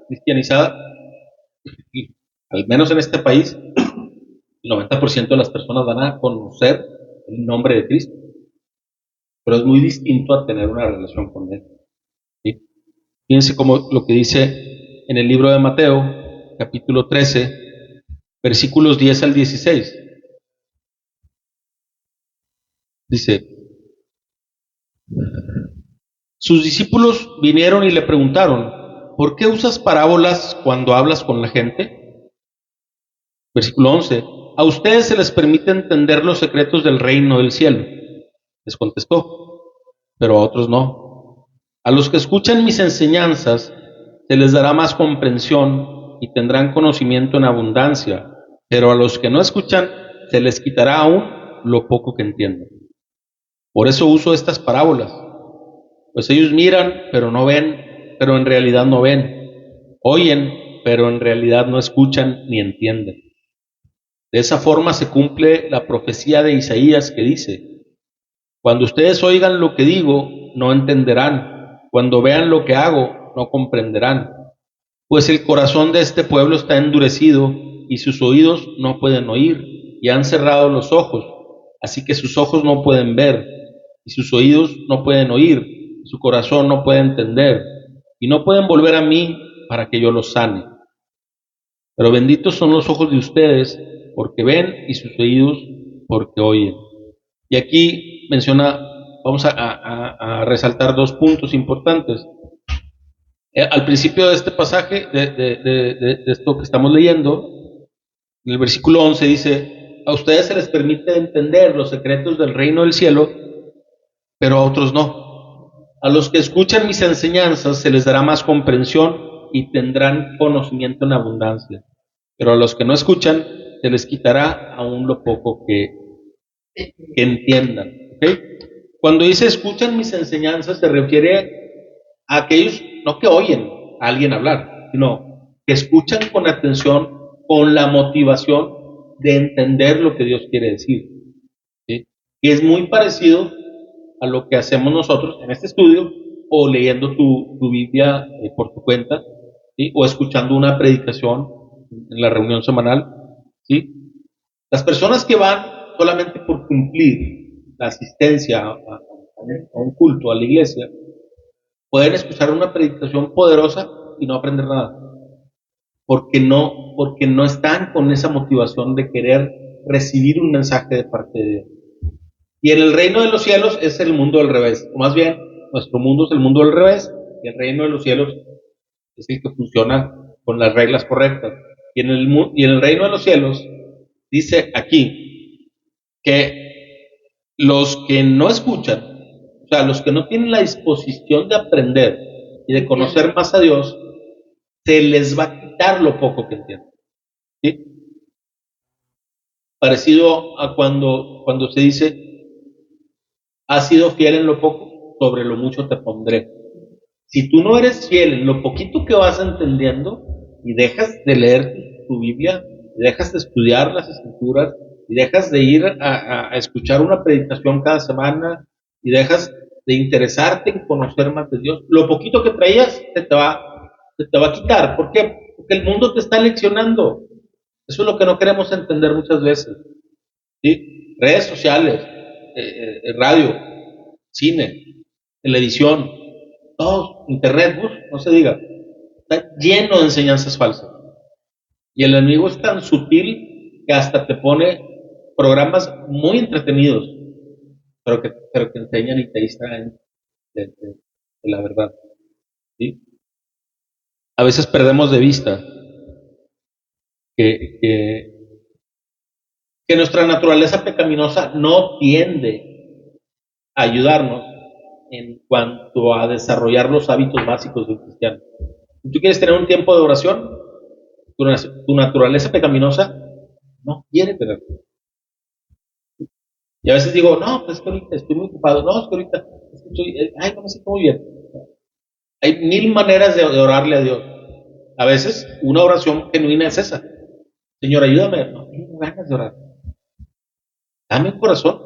cristianizada, y al menos en este país, el 90% de las personas van a conocer el nombre de Cristo, pero es muy distinto a tener una relación con Él. ¿Sí? Fíjense como lo que dice en el libro de Mateo, capítulo 13, versículos 10 al 16. Dice, sus discípulos vinieron y le preguntaron, ¿por qué usas parábolas cuando hablas con la gente? Versículo 11, a ustedes se les permite entender los secretos del reino del cielo. Les contestó, pero a otros no. A los que escuchan mis enseñanzas se les dará más comprensión y tendrán conocimiento en abundancia, pero a los que no escuchan se les quitará aún lo poco que entienden. Por eso uso estas parábolas, pues ellos miran, pero no ven, pero en realidad no ven, oyen, pero en realidad no escuchan ni entienden. De esa forma se cumple la profecía de Isaías que dice, cuando ustedes oigan lo que digo, no entenderán, cuando vean lo que hago, no comprenderán, pues el corazón de este pueblo está endurecido y sus oídos no pueden oír, y han cerrado los ojos, así que sus ojos no pueden ver, y sus oídos no pueden oír, y su corazón no puede entender, y no pueden volver a mí para que yo los sane. Pero benditos son los ojos de ustedes, porque ven, y sus oídos, porque oyen. Y aquí vamos a resaltar dos puntos importantes. Al principio de este pasaje, de esto que estamos leyendo, en el versículo 11 dice, a ustedes se les permite entender los secretos del reino del cielo, pero a otros no. A los que escuchan mis enseñanzas se les dará más comprensión y tendrán conocimiento en abundancia. Pero a los que no escuchan, se les quitará aún lo poco que entiendan. ¿Okay? Cuando dice escuchan mis enseñanzas, se refiere a aquellos, no que oyen a alguien hablar, sino que escuchan con atención, con la motivación de entender lo que Dios quiere decir. ¿Sí? Y es muy parecido a lo que hacemos nosotros en este estudio, o leyendo tu Biblia por tu cuenta, ¿sí? O escuchando una predicación en la reunión semanal. ¿Sí? Las personas que van solamente por cumplir la asistencia a un culto, a la iglesia, pueden escuchar una predicación poderosa y no aprender nada, porque no están con esa motivación de querer recibir un mensaje de parte de Dios. Y en el reino de los cielos es el mundo al revés, o más bien, nuestro mundo es el mundo al revés, y el reino de los cielos es el que funciona con las reglas correctas. Y en el reino de los cielos dice aquí que los que no escuchan, o sea, los que no tienen la disposición de aprender y de conocer más a Dios, se les va a quitar lo poco que entienden. ¿Sí? Parecido a cuando se dice, has sido fiel en lo poco, sobre lo mucho te pondré. Si tú no eres fiel en lo poquito que vas entendiendo y dejas de leer tu Biblia, y dejas de estudiar las Escrituras, y dejas de ir a escuchar una predicación cada semana, y dejas de interesarte en conocer más de Dios, lo poquito que traías se te va a quitar. ¿Por qué? Porque el mundo te está leccionando. Eso es lo que no queremos entender muchas veces. ¿Sí? Redes sociales, radio, cine, televisión, todo, internet, no se diga, está lleno de enseñanzas falsas. Y el enemigo es tan sutil que hasta te pone programas muy entretenidos, pero que enseñan y te distraen de la verdad. ¿Sí? A veces perdemos de vista que, que, que nuestra naturaleza pecaminosa no tiende a ayudarnos en cuanto a desarrollar los hábitos básicos de un cristiano. Si tú quieres tener un tiempo de oración, tu naturaleza pecaminosa no quiere tenerlo. Y a veces digo, no, pues es que ahorita estoy muy ocupado, no, es que ahorita estoy, ay, no me siento muy bien. Hay mil maneras de orarle a Dios. A veces una oración genuina es esa. Señor, ayúdame, no tengo ganas de orar. Dame un corazón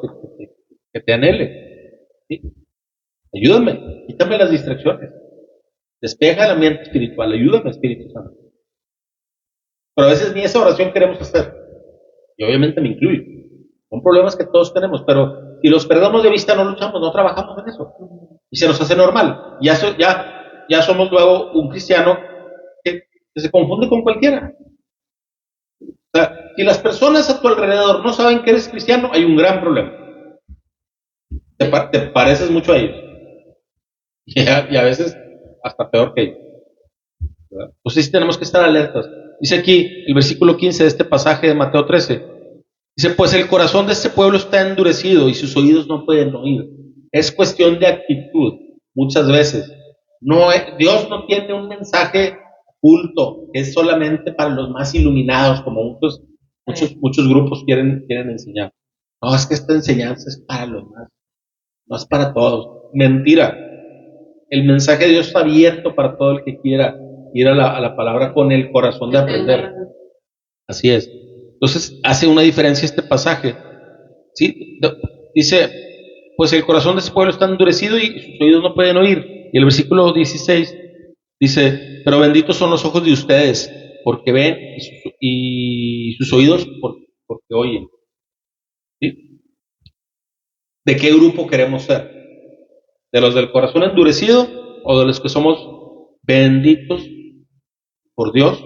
que te anhele. ¿Sí? Ayúdame, quítame las distracciones. Despeja el ambiente espiritual, ayúdame, Espíritu Santo. Pero a veces ni esa oración queremos hacer. Y obviamente me incluyo. Son problemas que todos tenemos, pero si los perdemos de vista, no luchamos, no trabajamos en eso. Y se nos hace normal. Ya somos luego un cristiano que se confunde con cualquiera. O sea, si las personas a tu alrededor no saben que eres cristiano, hay un gran problema. Te pareces mucho a ellos. Y a veces hasta peor que ellos. Entonces sí tenemos que estar alertas. Dice aquí el versículo 15 de este pasaje de Mateo 13. Dice, pues el corazón de este pueblo está endurecido y sus oídos no pueden oír. Es cuestión de actitud, muchas veces. Dios no tiene un mensaje oculto, que es solamente para los más iluminados, como muchos grupos quieren enseñar. No, es que esta enseñanza es para los más, no es para todos. Mentira. El mensaje de Dios está abierto para todo el que quiera ir a la palabra con el corazón de aprender. Así es. Entonces hace una diferencia este pasaje. ¿Sí? Dice, pues el corazón de ese pueblo está endurecido y sus oídos no pueden oír. Y el versículo 16 dice, pero benditos son los ojos de ustedes, porque ven, y sus oídos porque oyen. ¿Sí? ¿De qué grupo queremos ser? ¿De los del corazón endurecido o de los que somos benditos por Dios?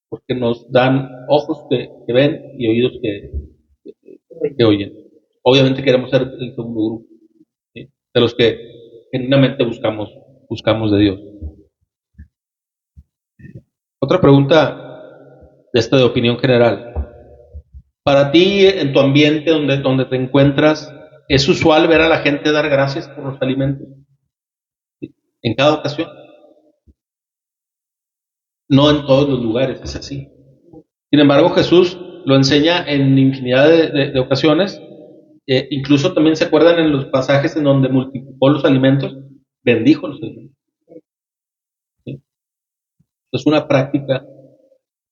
Porque nos dan ojos que ven y oídos que oyen. Obviamente queremos ser el segundo grupo, ¿sí? De los que genuinamente buscamos de Dios. Otra pregunta de esta de opinión general. Para ti, en tu ambiente donde te encuentras, ¿es usual ver a la gente dar gracias por los alimentos? ¿Sí? En cada ocasión. No en todos los lugares es así. Sin embargo, Jesús lo enseña en infinidad de ocasiones. Incluso también se acuerdan en los pasajes en donde multiplicó los alimentos, bendijo los alimentos. ¿Sí? Es una práctica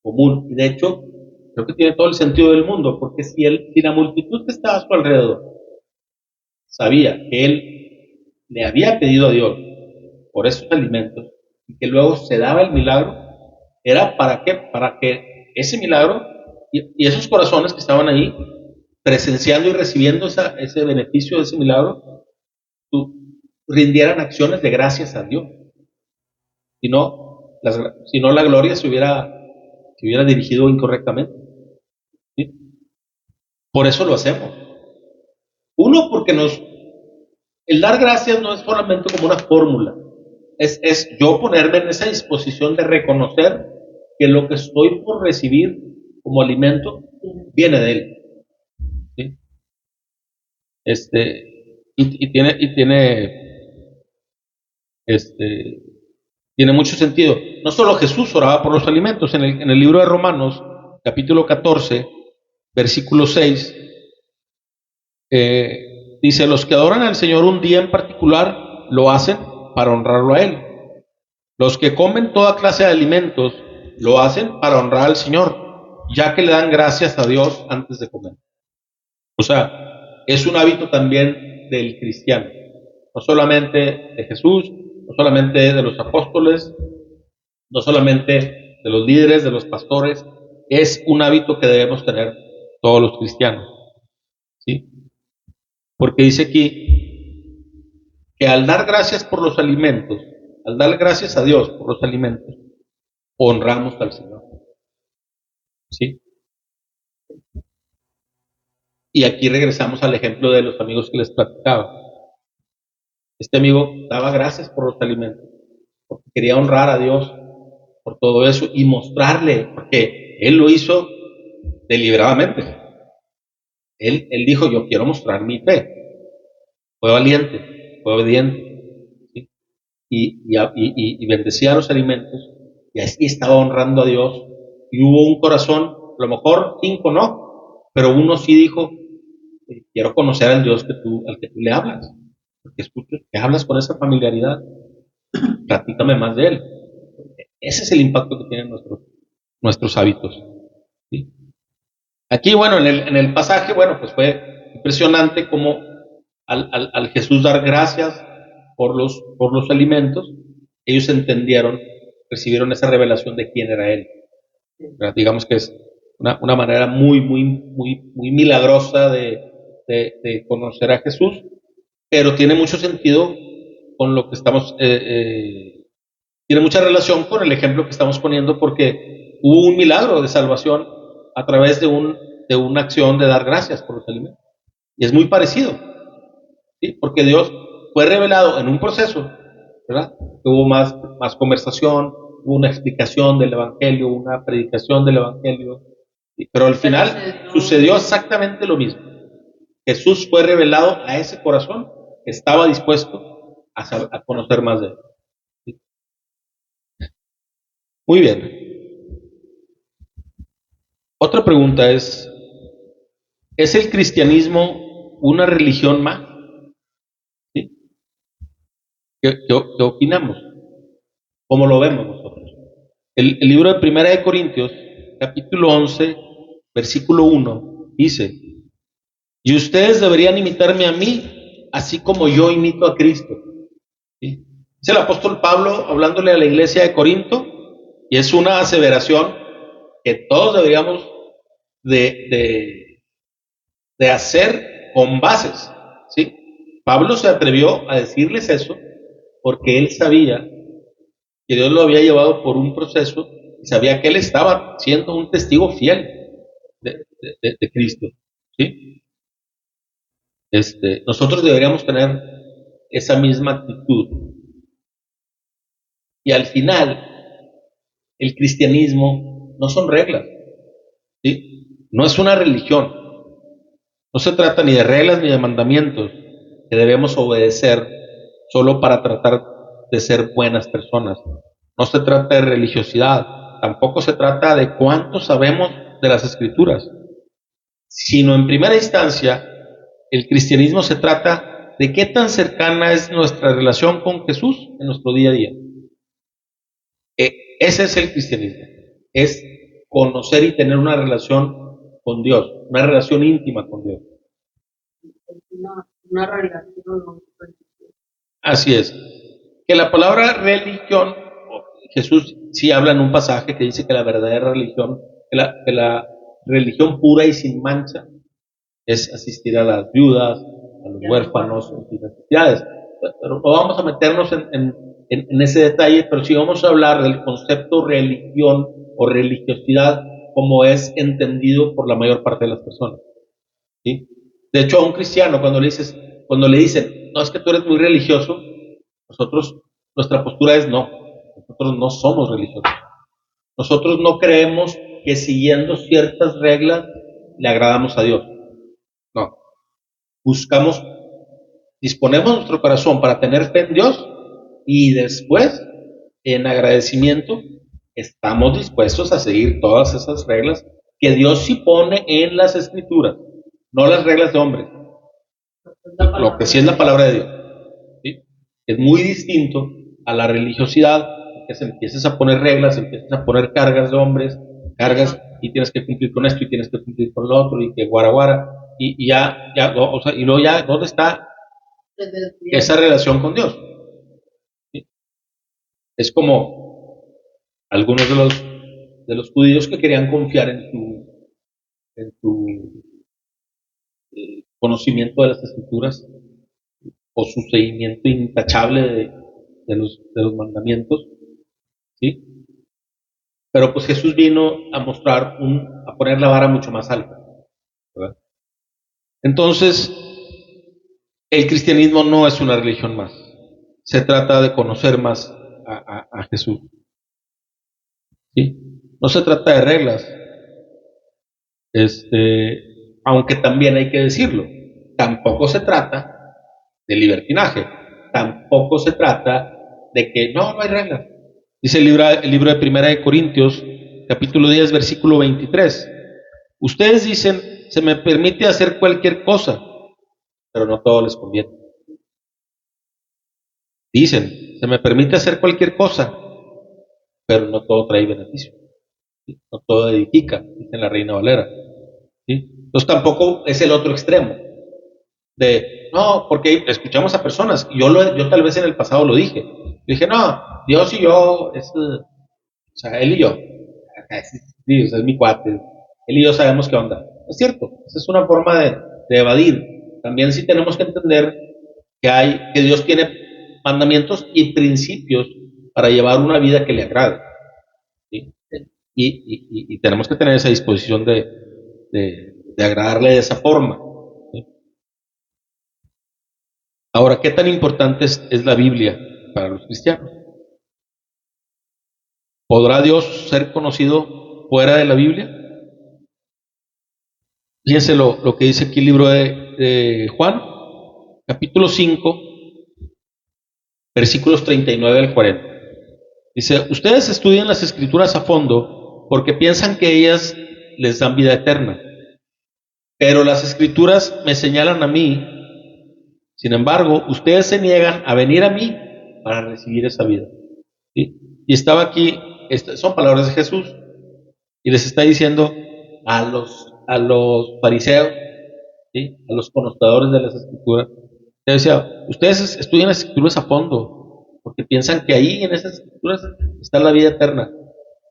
común. Y de hecho, creo que tiene todo el sentido del mundo, porque si la multitud que estaba a su alrededor sabía que él le había pedido a Dios por esos alimentos y que luego se daba el milagro, ¿era para qué? Para que ese milagro y esos corazones que estaban ahí presenciando y recibiendo ese beneficio de ese milagro, rindieran acciones de gracias a Dios. Si no, la gloria se hubiera dirigido incorrectamente. ¿Sí? Por eso lo hacemos. Uno, porque el dar gracias no es solamente como una fórmula, es yo ponerme en esa disposición de reconocer que lo que estoy por recibir como alimento viene de Él. ¿Sí? Tiene mucho sentido. No solo Jesús oraba por los alimentos, en el libro de Romanos, capítulo 14, versículo 6, dice: los que adoran al Señor un día en particular lo hacen para honrarlo a Él. Los que comen toda clase de alimentos lo hacen para honrar al Señor, ya que le dan gracias a Dios antes de comer. O sea, es un hábito también del cristiano, no solamente de Jesús, no solamente de los apóstoles, no solamente de los líderes, de los pastores, es un hábito que debemos tener todos los cristianos. ¿Sí? Porque dice aquí que al dar gracias por los alimentos, al dar gracias a Dios por los alimentos, honramos al Señor. ¿Sí? Y aquí regresamos al ejemplo de los amigos que les platicaba. Este amigo daba gracias por los alimentos, porque quería honrar a Dios por todo eso y mostrarle, porque él lo hizo deliberadamente. Él dijo: yo quiero mostrar mi fe. Fue valiente, fue obediente, ¿sí? Y bendecía los alimentos, y así estaba honrando a Dios. Y hubo un corazón, a lo mejor 5 no, pero uno sí dijo: quiero conocer al Dios al que tú le hablas, porque escucho que hablas con esa familiaridad, platícame más de él. Ese es el impacto que tienen nuestros hábitos. ¿Sí? Aquí, bueno, en el pasaje, bueno, pues fue impresionante cómo al Jesús dar gracias por los alimentos, ellos entendieron, recibieron esa revelación de quién era Él. Digamos que es una manera muy, muy, muy, muy milagrosa de conocer a Jesús, pero tiene mucho sentido con lo que estamos, tiene mucha relación con el ejemplo que estamos poniendo, porque hubo un milagro de salvación a través de una acción de dar gracias por los alimentos. Y es muy parecido, ¿sí? Porque Dios fue revelado en un proceso, ¿verdad? Hubo más conversación, hubo una explicación del Evangelio, una predicación del Evangelio, ¿sí? Pero al final sucedió exactamente lo mismo. Jesús fue revelado a ese corazón que estaba dispuesto a conocer más de Él. ¿Sí? Muy bien. Otra pregunta ¿es el cristianismo una religión más? ¿Sí? ¿Qué opinamos? ¿Cómo lo vemos nosotros? El libro de Primera de Corintios, capítulo 11, versículo 1, dice: y ustedes deberían imitarme a mí, así como yo imito a Cristo. ¿Sí? Es el apóstol Pablo hablándole a la iglesia de Corinto, y es una aseveración que todos deberíamos de hacer con bases. ¿Sí? Pablo se atrevió a decirles eso porque él sabía que Dios lo había llevado por un proceso y sabía que él estaba siendo un testigo fiel de Cristo. ¿Sí? Nosotros deberíamos tener esa misma actitud. Y al final, el cristianismo no son reglas, ¿sí? No es una religión. No se trata ni de reglas ni de mandamientos que debemos obedecer solo para tratar de ser buenas personas. No se trata de religiosidad, tampoco se trata de cuánto sabemos de las Escrituras, sino en primera instancia, el cristianismo se trata de qué tan cercana es nuestra relación con Jesús en nuestro día a día. Ese es el cristianismo, es conocer y tener una relación con Dios, una relación íntima con Dios. Una relación no. Así es. Que la palabra religión, Jesús sí habla en un pasaje que dice que la verdadera religión, que la religión pura y sin mancha es asistir a las viudas, a los huérfanos, en necesidades. Pero no vamos a meternos en ese detalle, pero sí vamos a hablar del concepto religión o religiosidad como es entendido por la mayor parte de las personas. ¿Sí? De hecho, a un cristiano, cuando le dicen, no, es que tú eres muy religioso, nuestra postura es no, nosotros no somos religiosos. Nosotros no creemos que siguiendo ciertas reglas le agradamos a Dios. No. Disponemos nuestro corazón para tener fe en Dios y después, en agradecimiento, estamos dispuestos a seguir todas esas reglas que Dios sí pone en las Escrituras, no las reglas de hombres, lo que sí es la palabra de Dios. ¿Sí? Es muy distinto a la religiosidad, que se empiezas a poner reglas, empiezas a poner cargas de hombres, cargas y tienes que cumplir con esto y tienes que cumplir con lo otro y que guara y y luego ya, ¿dónde está esa relación con Dios? ¿Sí? Es como algunos de los judíos que querían confiar en tu conocimiento de las Escrituras o su seguimiento intachable de los mandamientos, ¿sí? Pero pues Jesús vino a a poner la vara mucho más alta, ¿verdad? Entonces, el cristianismo no es una religión más. Se trata de conocer más a Jesús, ¿sí? No se trata de reglas, aunque también hay que decirlo. Tampoco se trata de libertinaje. Tampoco se trata de que no hay reglas. Dice el libro de Primera de Corintios, capítulo 10, versículo 23. Ustedes dicen, se me permite hacer cualquier cosa, pero no todo les conviene. Dicen, se me permite hacer cualquier cosa, pero no todo trae beneficio. ¿Sí? No todo edifica, dice la Reina Valera. ¿Sí? Entonces tampoco es el otro extremo. No, porque escuchamos a personas, y yo tal vez en el pasado lo dije. Dije, no, Dios y yo, o sea, él y yo, Dios es mi cuate, él y yo sabemos qué onda. Es cierto, esa es una forma de evadir. También sí tenemos que entender que Dios tiene mandamientos y principios para llevar una vida que le agrade. ¿Sí? Y tenemos que tener esa disposición de agradarle de esa forma. ¿Sí? Ahora, ¿qué tan importante es la Biblia para los cristianos? ¿Podrá Dios ser conocido fuera de la Biblia? Fíjense lo que dice aquí el libro de Juan, capítulo 5, versículos 39 al 40. Dice, ustedes estudian las Escrituras a fondo porque piensan que ellas les dan vida eterna, pero las Escrituras me señalan a mí. Sin embargo, ustedes se niegan a venir a mí para recibir esa vida. ¿Sí? Y estaba aquí, son palabras de Jesús, y les está diciendo a los fariseos, ¿sí? A los conocedores de las Escrituras, les decía, ustedes estudian las Escrituras a fondo, porque piensan que ahí en esas Escrituras está la vida eterna.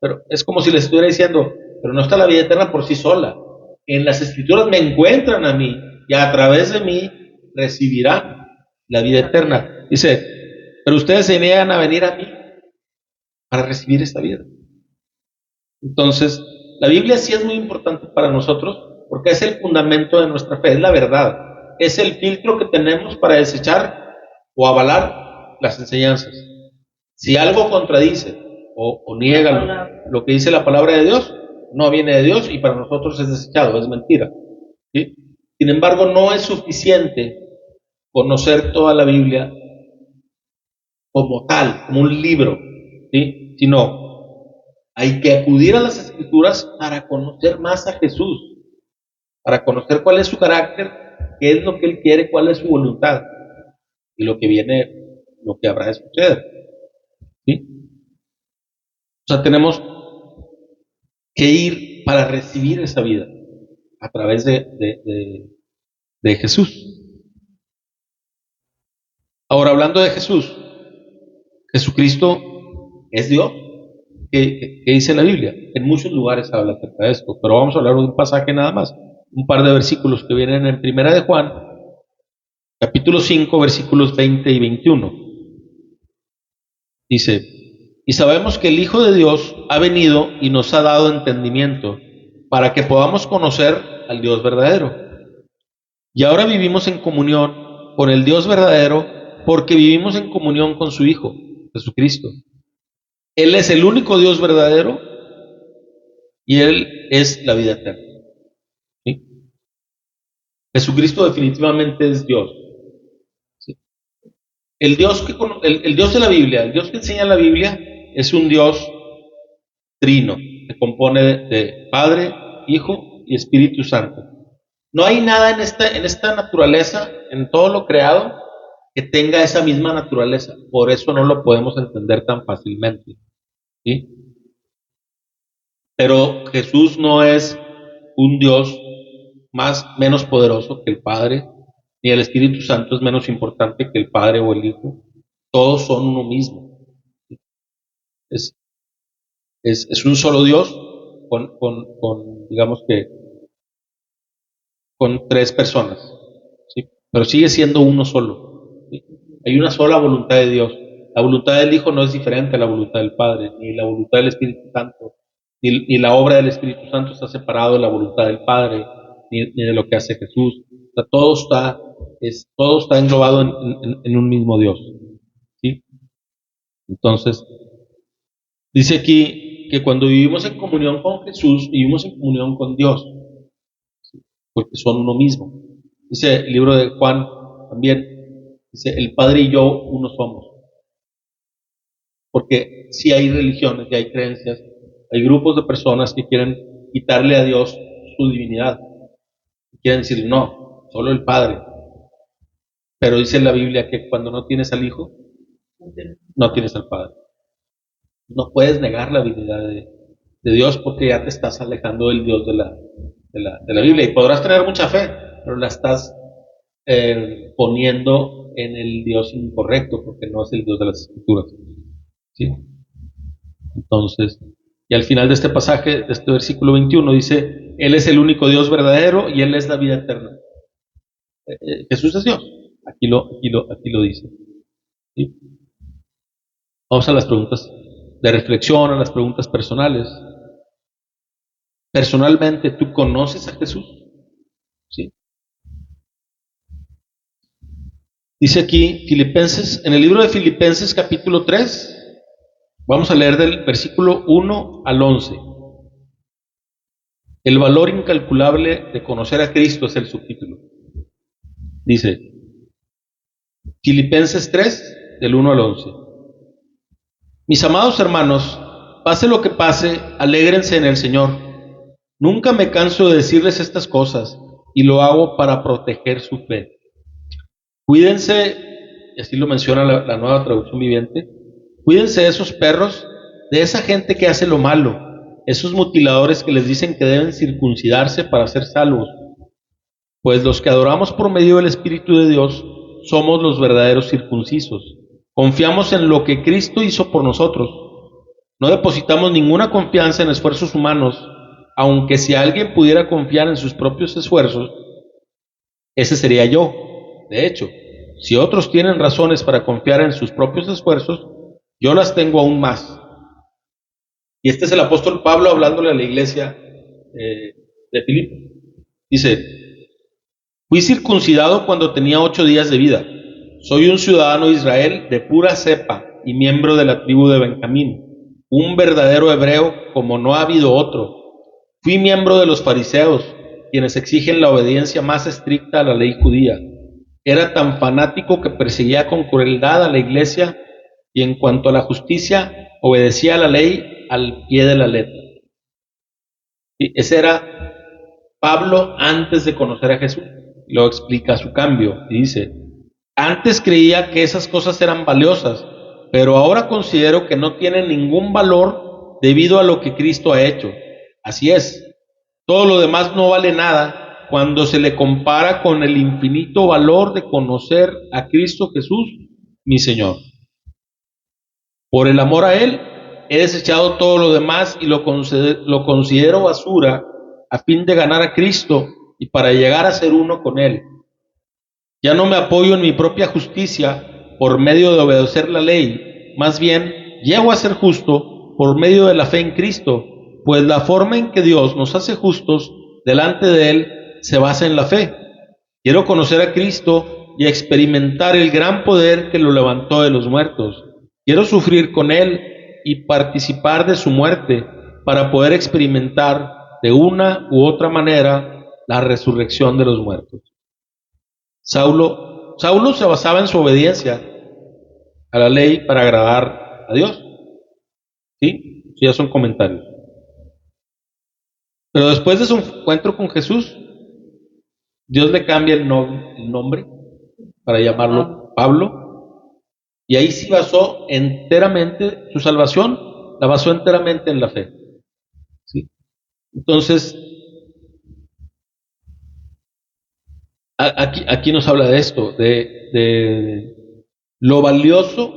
Pero es como si les estuviera diciendo, pero no está la vida eterna por sí sola. En las Escrituras me encuentran a mí, y a través de mí recibirán la vida eterna. Dice, pero ustedes se niegan a venir a mí para recibir esta vida. Entonces, la Biblia sí es muy importante para nosotros porque es el fundamento de nuestra fe, es la verdad, es el filtro que tenemos para desechar o avalar las enseñanzas. Si algo contradice o niega lo que dice la palabra de Dios, no viene de Dios y para nosotros es desechado, es mentira. ¿Sí? Sin embargo, no es suficiente conocer toda la Biblia como tal, como un libro, ¿sí? Sino Hay que acudir a las Escrituras para conocer más a Jesús, para conocer cuál es su carácter, qué es lo que Él quiere, cuál es su voluntad y lo que viene, lo que habrá de suceder. ¿Sí? O sea, tenemos que ir para recibir esa vida a través de Jesús. Ahora, hablando de Jesús, Jesucristo es Dios. ¿Qué dice la Biblia? En muchos lugares habla acerca de esto, pero vamos a hablar de un pasaje nada más, un par de versículos que vienen en Primera de Juan, capítulo 5, versículos 20 y 21. Dice, y sabemos que el Hijo de Dios ha venido y nos ha dado entendimiento para que podamos conocer al Dios verdadero. Y ahora vivimos en comunión con el Dios verdadero porque vivimos en comunión con su Hijo, Jesucristo. Él es el único Dios verdadero y Él es la vida eterna. ¿Sí? Jesucristo definitivamente es Dios. ¿Sí? El Dios de la Biblia, el Dios que enseña la Biblia, es un Dios trino, se compone de Padre, Hijo y Espíritu Santo. No hay nada en esta naturaleza, en todo lo creado, que tenga esa misma naturaleza. Por eso no lo podemos entender tan fácilmente. ¿Sí? Pero Jesús no es un Dios menos poderoso que el Padre, ni el Espíritu Santo es menos importante que el Padre o el Hijo. Todos son uno mismo. Es un solo Dios digamos que, con tres personas, ¿sí? Pero sigue siendo uno solo. ¿Sí? Hay una sola voluntad de Dios. La voluntad del Hijo no es diferente a la voluntad del Padre, ni la voluntad del Espíritu Santo, ni la obra del Espíritu Santo está separado de la voluntad del Padre, ni de lo que hace Jesús. O sea, todo está englobado en un mismo Dios. ¿Sí? Entonces, dice aquí que cuando vivimos en comunión con Jesús, vivimos en comunión con Dios, ¿sí? Porque son uno mismo. Dice el libro de Juan también, dice, el Padre y yo uno somos. Porque si hay religiones y hay creencias, hay grupos de personas que quieren quitarle a Dios su divinidad. Quieren decir, no, solo el Padre. Pero dice la Biblia que cuando no tienes al Hijo, no tienes al Padre. No puedes negar la divinidad de Dios porque ya te estás alejando del Dios de la Biblia. Y podrás tener mucha fe, pero la estás poniendo en el Dios incorrecto porque no es el Dios de las Escrituras. ¿Sí? Entonces, y al final de este pasaje, de este versículo 21, dice, Él es el único Dios verdadero y Él es la vida eterna. Jesús es Dios. Aquí lo dice. ¿Sí? Vamos a las preguntas de reflexión, a las preguntas personales. Personalmente, ¿tú conoces a Jesús? ¿Sí? Dice aquí, Filipenses, en el libro de Filipenses capítulo 3, vamos a leer del versículo 1 al 11. El valor incalculable de conocer a Cristo es el subtítulo. Dice, Filipenses 3, del 1 al 11. Mis amados hermanos, pase lo que pase, alégrense en el Señor. Nunca me canso de decirles estas cosas y lo hago para proteger su fe. Cuídense, y así lo menciona la nueva traducción viviente, cuídense de esos perros, de esa gente que hace lo malo, esos mutiladores que les dicen que deben circuncidarse para ser salvos. Pues los que adoramos por medio del Espíritu de Dios somos los verdaderos circuncisos. Confiamos en lo que Cristo hizo por nosotros. No depositamos ninguna confianza en esfuerzos humanos, aunque si alguien pudiera confiar en sus propios esfuerzos, ese sería yo. De hecho, si otros tienen razones para confiar en sus propios esfuerzos, yo las tengo aún más. Y este es el apóstol Pablo hablándole a la iglesia de Filipo. Dice, fui circuncidado cuando tenía 8 días de vida. Soy un ciudadano de Israel de pura cepa y miembro de la tribu de Benjamín, un verdadero hebreo como no ha habido otro. Fui miembro de los fariseos, quienes exigen la obediencia más estricta a la ley judía. Era tan fanático que perseguía con crueldad a la iglesia y en cuanto a la justicia, obedecía a la ley al pie de la letra. ¿Sí? Ese era Pablo antes de conocer a Jesús. Luego explica su cambio y dice: antes creía que esas cosas eran valiosas, pero ahora considero que no tienen ningún valor debido a lo que Cristo ha hecho. Así es, todo lo demás no vale nada cuando se le compara con el infinito valor de conocer a Cristo Jesús, mi Señor. Por el amor a Él, he desechado todo lo demás y lo considero basura a fin de ganar a Cristo y para llegar a ser uno con Él. Ya no me apoyo en mi propia justicia por medio de obedecer la ley, más bien llego a ser justo por medio de la fe en Cristo, pues la forma en que Dios nos hace justos delante de Él se basa en la fe. Quiero conocer a Cristo y experimentar el gran poder que lo levantó de los muertos. Quiero sufrir con Él y participar de su muerte para poder experimentar de una u otra manera la resurrección de los muertos. Saulo se basaba en su obediencia a la ley para agradar a Dios. ¿Sí? Eso ya son comentarios. Pero después de su encuentro con Jesús, Dios le cambia el nombre para llamarlo Pablo. Y ahí sí basó enteramente su salvación, la basó enteramente en la fe. ¿Sí? Entonces, aquí nos habla de esto, de lo valioso,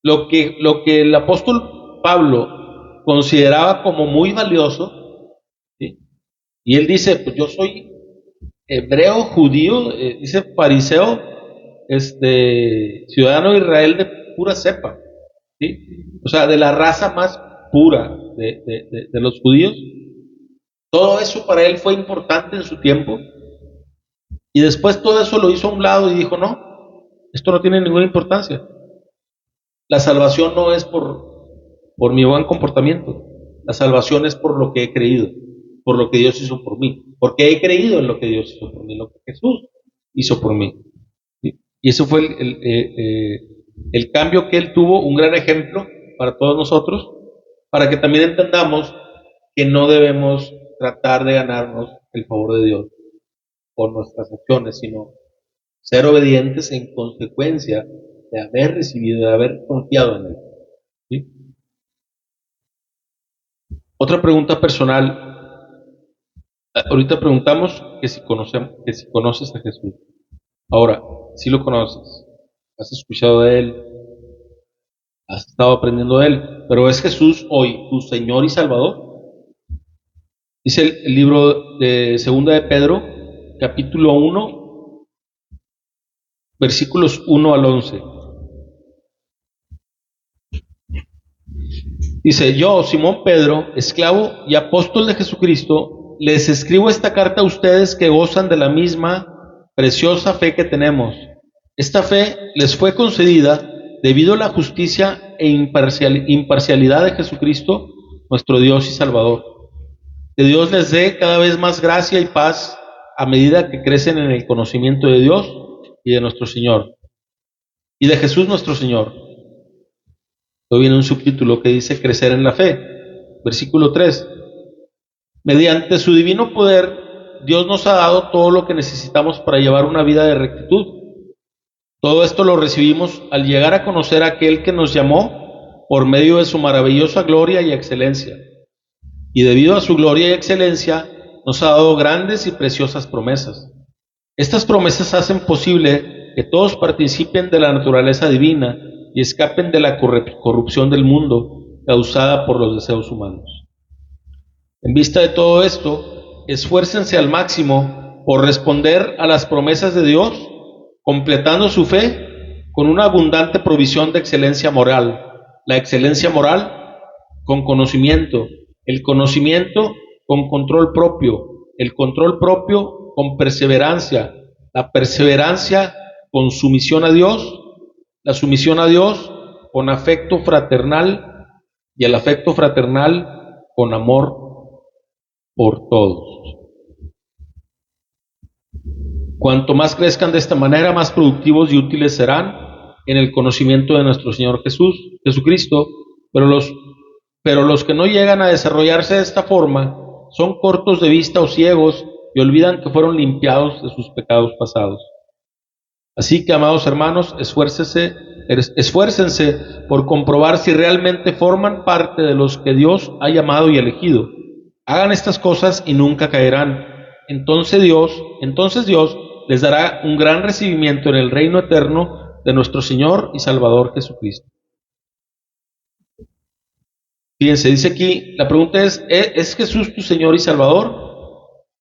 lo que el apóstol Pablo consideraba como muy valioso, ¿sí? Y él dice: pues yo soy hebreo, judío, dice fariseo, ciudadano de Israel de pura cepa, ¿sí? O sea, de la raza más pura de los judíos. Todo eso para él fue importante en su tiempo, y después todo eso lo hizo a un lado y dijo: no, esto no tiene ninguna importancia. La salvación no es por mi buen comportamiento. La salvación es por lo que he creído, por lo que Dios hizo por mí, porque he creído en lo que Dios hizo por mí, lo que Jesús hizo por mí. ¿Sí? Y eso fue el cambio que Él tuvo, un gran ejemplo para todos nosotros, para que también entendamos que no debemos tratar de ganarnos el favor de Dios con nuestras acciones, sino ser obedientes en consecuencia de haber recibido, de haber confiado en Él. ¿Sí? Otra pregunta personal. Ahorita preguntamos que si conoces a Jesús. Ahora, si lo conoces, has escuchado de Él, has estado aprendiendo de Él, pero ¿es Jesús hoy tu Señor y Salvador? Dice el libro de Segunda de Pedro, capítulo 1, versículos 1 al 11. Dice: yo, Simón Pedro, esclavo y apóstol de Jesucristo, les escribo esta carta a ustedes que gozan de la misma preciosa fe que tenemos. Esta fe les fue concedida debido a la justicia e imparcialidad de Jesucristo, nuestro Dios y Salvador. Que Dios les dé cada vez más gracia y paz a medida que crecen en el conocimiento de Dios y de nuestro Señor, y de Jesús nuestro Señor. Luego viene un subtítulo que dice: crecer en la fe. Versículo 3. Mediante su divino poder, Dios nos ha dado todo lo que necesitamos para llevar una vida de rectitud. Todo esto lo recibimos al llegar a conocer a aquel que nos llamó por medio de su maravillosa gloria y excelencia. Y debido a su gloria y excelencia, nos ha dado grandes y preciosas promesas. Estas promesas hacen posible que todos participen de la naturaleza divina y escapen de la corrupción del mundo causada por los deseos humanos. En vista de todo esto, esfuércense al máximo por responder a las promesas de Dios, completando su fe con una abundante provisión de excelencia moral. La excelencia moral con conocimiento, el conocimiento con control propio, el control propio con perseverancia, la perseverancia con sumisión a Dios, la sumisión a Dios con afecto fraternal y el afecto fraternal con amor por todos. Cuanto más crezcan de esta manera, más productivos y útiles serán en el conocimiento de nuestro Señor Jesucristo, pero los Pero los que no llegan a desarrollarse de esta forma son cortos de vista o ciegos y olvidan que fueron limpiados de sus pecados pasados. Así que, amados hermanos, esfuércense por comprobar si realmente forman parte de los que Dios ha llamado y elegido. Hagan estas cosas y nunca caerán. Entonces Dios les dará un gran recibimiento en el reino eterno de nuestro Señor y Salvador Jesucristo. Fíjense, dice aquí, la pregunta ¿es Jesús tu Señor y Salvador?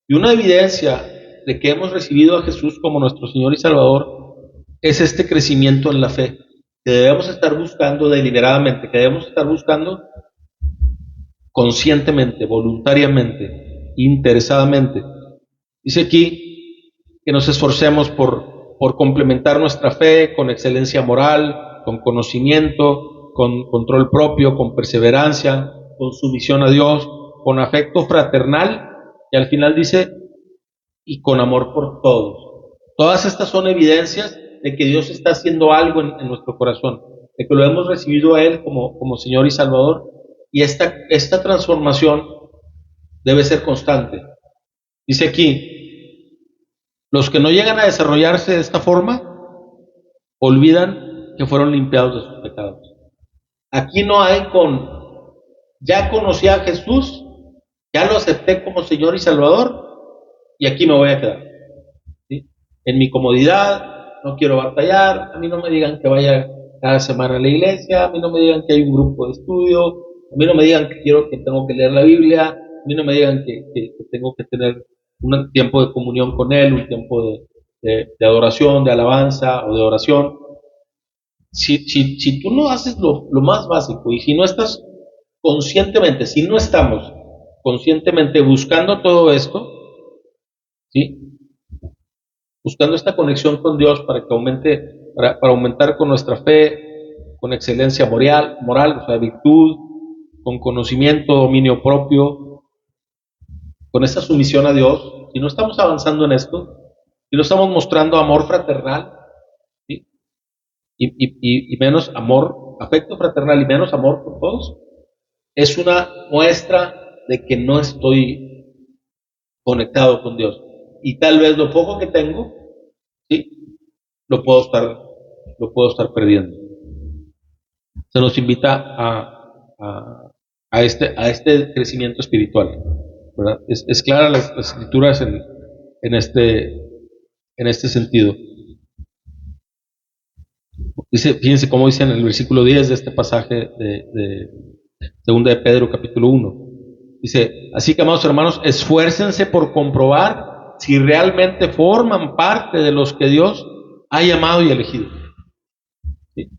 Y una evidencia de que hemos recibido a Jesús como nuestro Señor y Salvador es este crecimiento en la fe, que debemos estar buscando deliberadamente, que debemos estar buscando conscientemente, voluntariamente, interesadamente. Dice aquí que nos esforcemos por complementar nuestra fe con excelencia moral, con conocimiento, con control propio, con perseverancia, con sumisión a Dios, con afecto fraternal, y al final dice, y con amor por todos. Todas estas son evidencias de que Dios está haciendo algo en nuestro corazón, de que lo hemos recibido a Él como Señor y Salvador, y esta transformación debe ser constante. Dice aquí, los que no llegan a desarrollarse de esta forma, olvidan que fueron limpiados de sus pecados. Aquí no hay ya conocí a Jesús, ya lo acepté como Señor y Salvador, y aquí me voy a quedar. ¿Sí? En mi comodidad, no quiero batallar, a mí no me digan que vaya cada semana a la iglesia, a mí no me digan que hay un grupo de estudio, a mí no me digan que tengo que leer la Biblia, a mí no me digan que tengo que tener un tiempo de comunión con Él, un tiempo de adoración, de alabanza o de oración. Si tú no haces lo más básico y si no estás conscientemente, si no estamos conscientemente buscando todo esto, ¿sí? Buscando esta conexión con Dios para que para aumentar con nuestra fe, con excelencia moral, o sea, virtud, con conocimiento, dominio propio, con esta sumisión a Dios. Si no estamos avanzando en esto, si no estamos mostrando amor fraternal, ¿sí? y menos amor, afecto fraternal y menos amor por todos, es una muestra de que no estoy conectado con Dios. Y tal vez lo poco que tengo, ¿sí? lo puedo estar perdiendo. Se nos invita a este crecimiento espiritual, ¿verdad? Es clara las escrituras en este sentido. Fíjense cómo dice en el versículo 10 de este pasaje de 2 de Pedro capítulo 1. Dice, así que, amados hermanos, esfuércense por comprobar si realmente forman parte de los que Dios ha llamado y elegido. ¿Sí?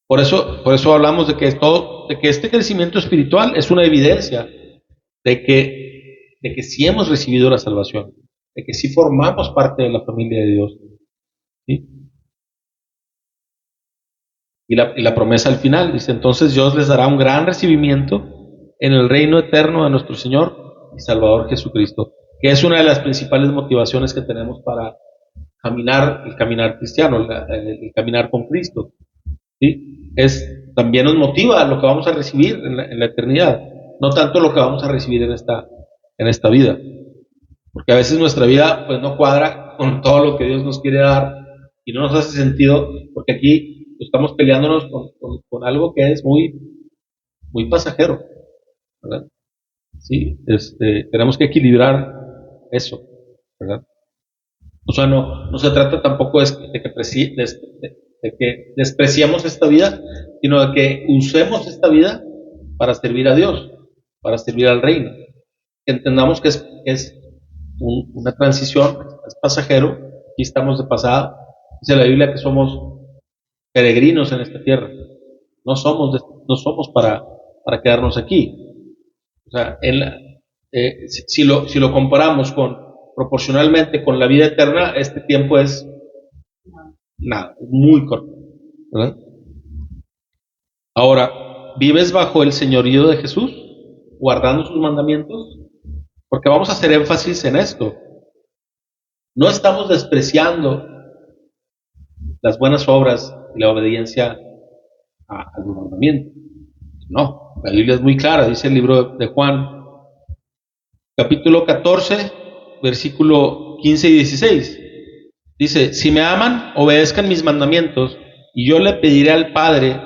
Por eso hablamos de que este crecimiento espiritual es una evidencia de que sí hemos recibido la salvación, de que sí formamos parte de la familia de Dios. ¿Sí? Y la promesa al final dice, entonces Dios les dará un gran recibimiento en el reino eterno de nuestro Señor y Salvador Jesucristo, que es una de las principales motivaciones que tenemos para el caminar cristiano, el caminar con Cristo. ¿Sí? También nos motiva a lo que vamos a recibir en la eternidad, no tanto lo que vamos a recibir en esta vida, porque a veces nuestra vida pues no cuadra con todo lo que Dios nos quiere dar y no nos hace sentido, porque aquí estamos peleándonos con algo que es muy, muy pasajero, ¿verdad? Sí, tenemos que equilibrar eso, ¿verdad? O sea, no se trata tampoco de que despreciamos esta vida, sino de que usemos esta vida para servir a Dios, para servir al reino. Que entendamos que es una transición, es pasajero, y estamos de pasada. Dice la Biblia que somos peregrinos en esta tierra, no somos para quedarnos aquí. O sea, si lo comparamos proporcionalmente con la vida eterna, este tiempo es nada, muy corto, ¿verdad? Ahora, ¿vives bajo el señorío de Jesús, guardando sus mandamientos? Porque vamos a hacer énfasis en esto. No estamos despreciando las buenas obras y la obediencia a los mandamientos. No, la Biblia es muy clara, dice el libro de Juan, capítulo 14, versículo 15 y 16. Dice, si me aman, obedezcan mis mandamientos, y yo le pediré al Padre,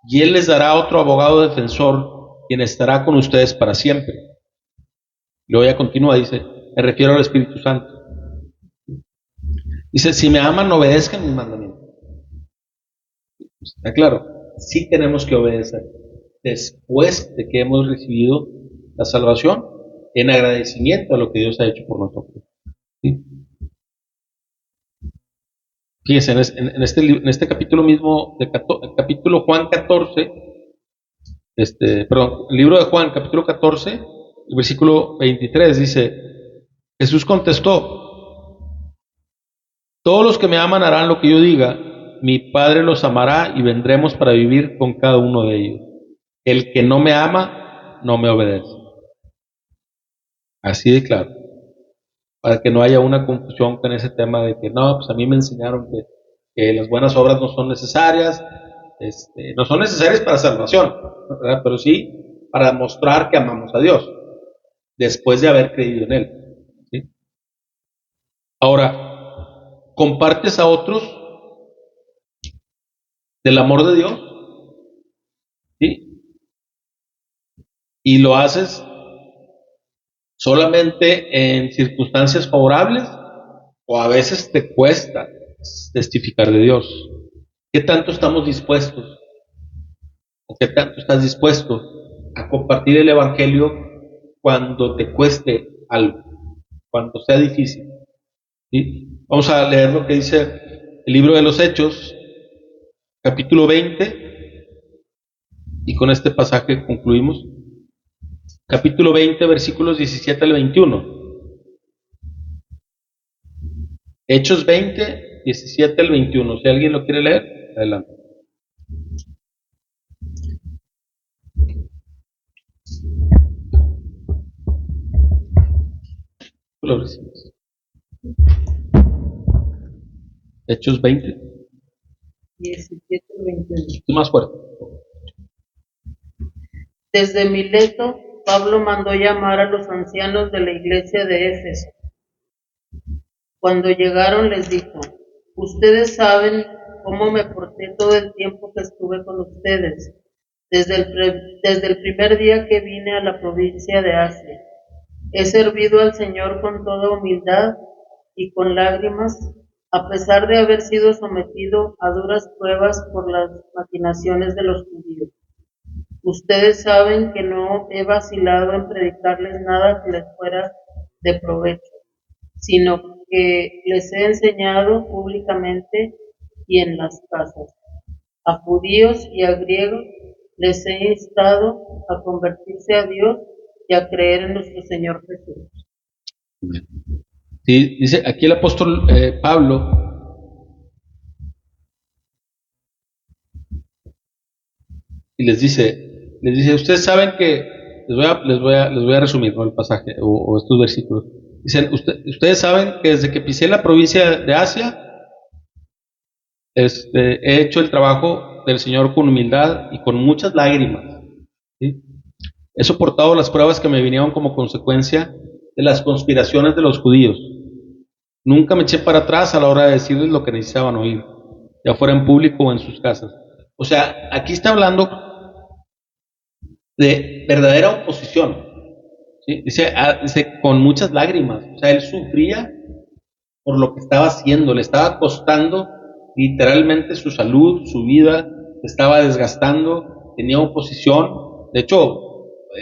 y Él les dará otro abogado defensor, quien estará con ustedes para siempre. Luego ya continúa, dice, me refiero al Espíritu Santo. Dice, si me aman, obedezcan mis mandamientos. Está claro, sí tenemos que obedecer después de que hemos recibido la salvación, en agradecimiento a lo que Dios ha hecho por nosotros. ¿Sí? Fíjense, en este capítulo mismo, el capítulo Juan 14, perdón, el libro de Juan, capítulo 14, el versículo 23, dice, Jesús contestó, todos los que me aman harán lo que yo diga, mi Padre los amará y vendremos para vivir con cada uno de ellos. El que no me ama, no me obedece. Así de claro. Para que no haya una confusión con ese tema de que no, pues a mí me enseñaron que las buenas obras no son necesarias, no son necesarias para salvación, ¿verdad? Pero sí para mostrar que amamos a Dios, después de haber creído en Él. ¿Sí? Ahora, ¿compartes a otros del amor de Dios? ¿Sí? Y lo haces solamente en circunstancias favorables o a veces te cuesta testificar de Dios. ¿Qué tanto estamos dispuestos o qué tanto estás dispuesto a compartir el Evangelio cuando te cueste algo, cuando sea difícil? ¿Sí? Vamos a leer lo que dice el libro de los Hechos, capítulo 20, y con este pasaje concluimos. Capítulo 20, versículos 17 al 21. Hechos 20, 17 al 21. Si alguien lo quiere leer, adelante. Lo recibes. Hechos 20. 17 al 21. Más fuerte. Desde Mileto, Pablo mandó llamar a los ancianos de la iglesia de Éfeso. Cuando llegaron les dijo, ustedes saben cómo me porté todo el tiempo que estuve con ustedes, desde el primer día que vine a la provincia de Asia. He servido al Señor con toda humildad y con lágrimas, a pesar de haber sido sometido a duras pruebas por las maquinaciones de los judíos. Ustedes saben que no he vacilado en predicarles nada que les fuera de provecho, sino que les he enseñado públicamente y en las casas. A judíos y a griegos les he instado a convertirse a Dios y a creer en nuestro Señor Jesús. Sí, dice aquí el apóstol Pablo, y les dice, ustedes saben que, les voy a resumir, ¿no?, el pasaje o estos versículos. Dicen, ustedes saben que desde que pisé la provincia de Asia, he hecho el trabajo del Señor con humildad y con muchas lágrimas. ¿Sí? He soportado las pruebas que me vinieron como consecuencia de las conspiraciones de los judíos. Nunca me eché para atrás a la hora de decirles lo que necesitaban oír, ya fuera en público o en sus casas. O sea, aquí está hablando de verdadera oposición. ¿Sí? Dice con muchas lágrimas. O sea, él sufría por lo que estaba haciendo, le estaba costando literalmente su salud, su vida, se estaba desgastando, tenía oposición. De hecho,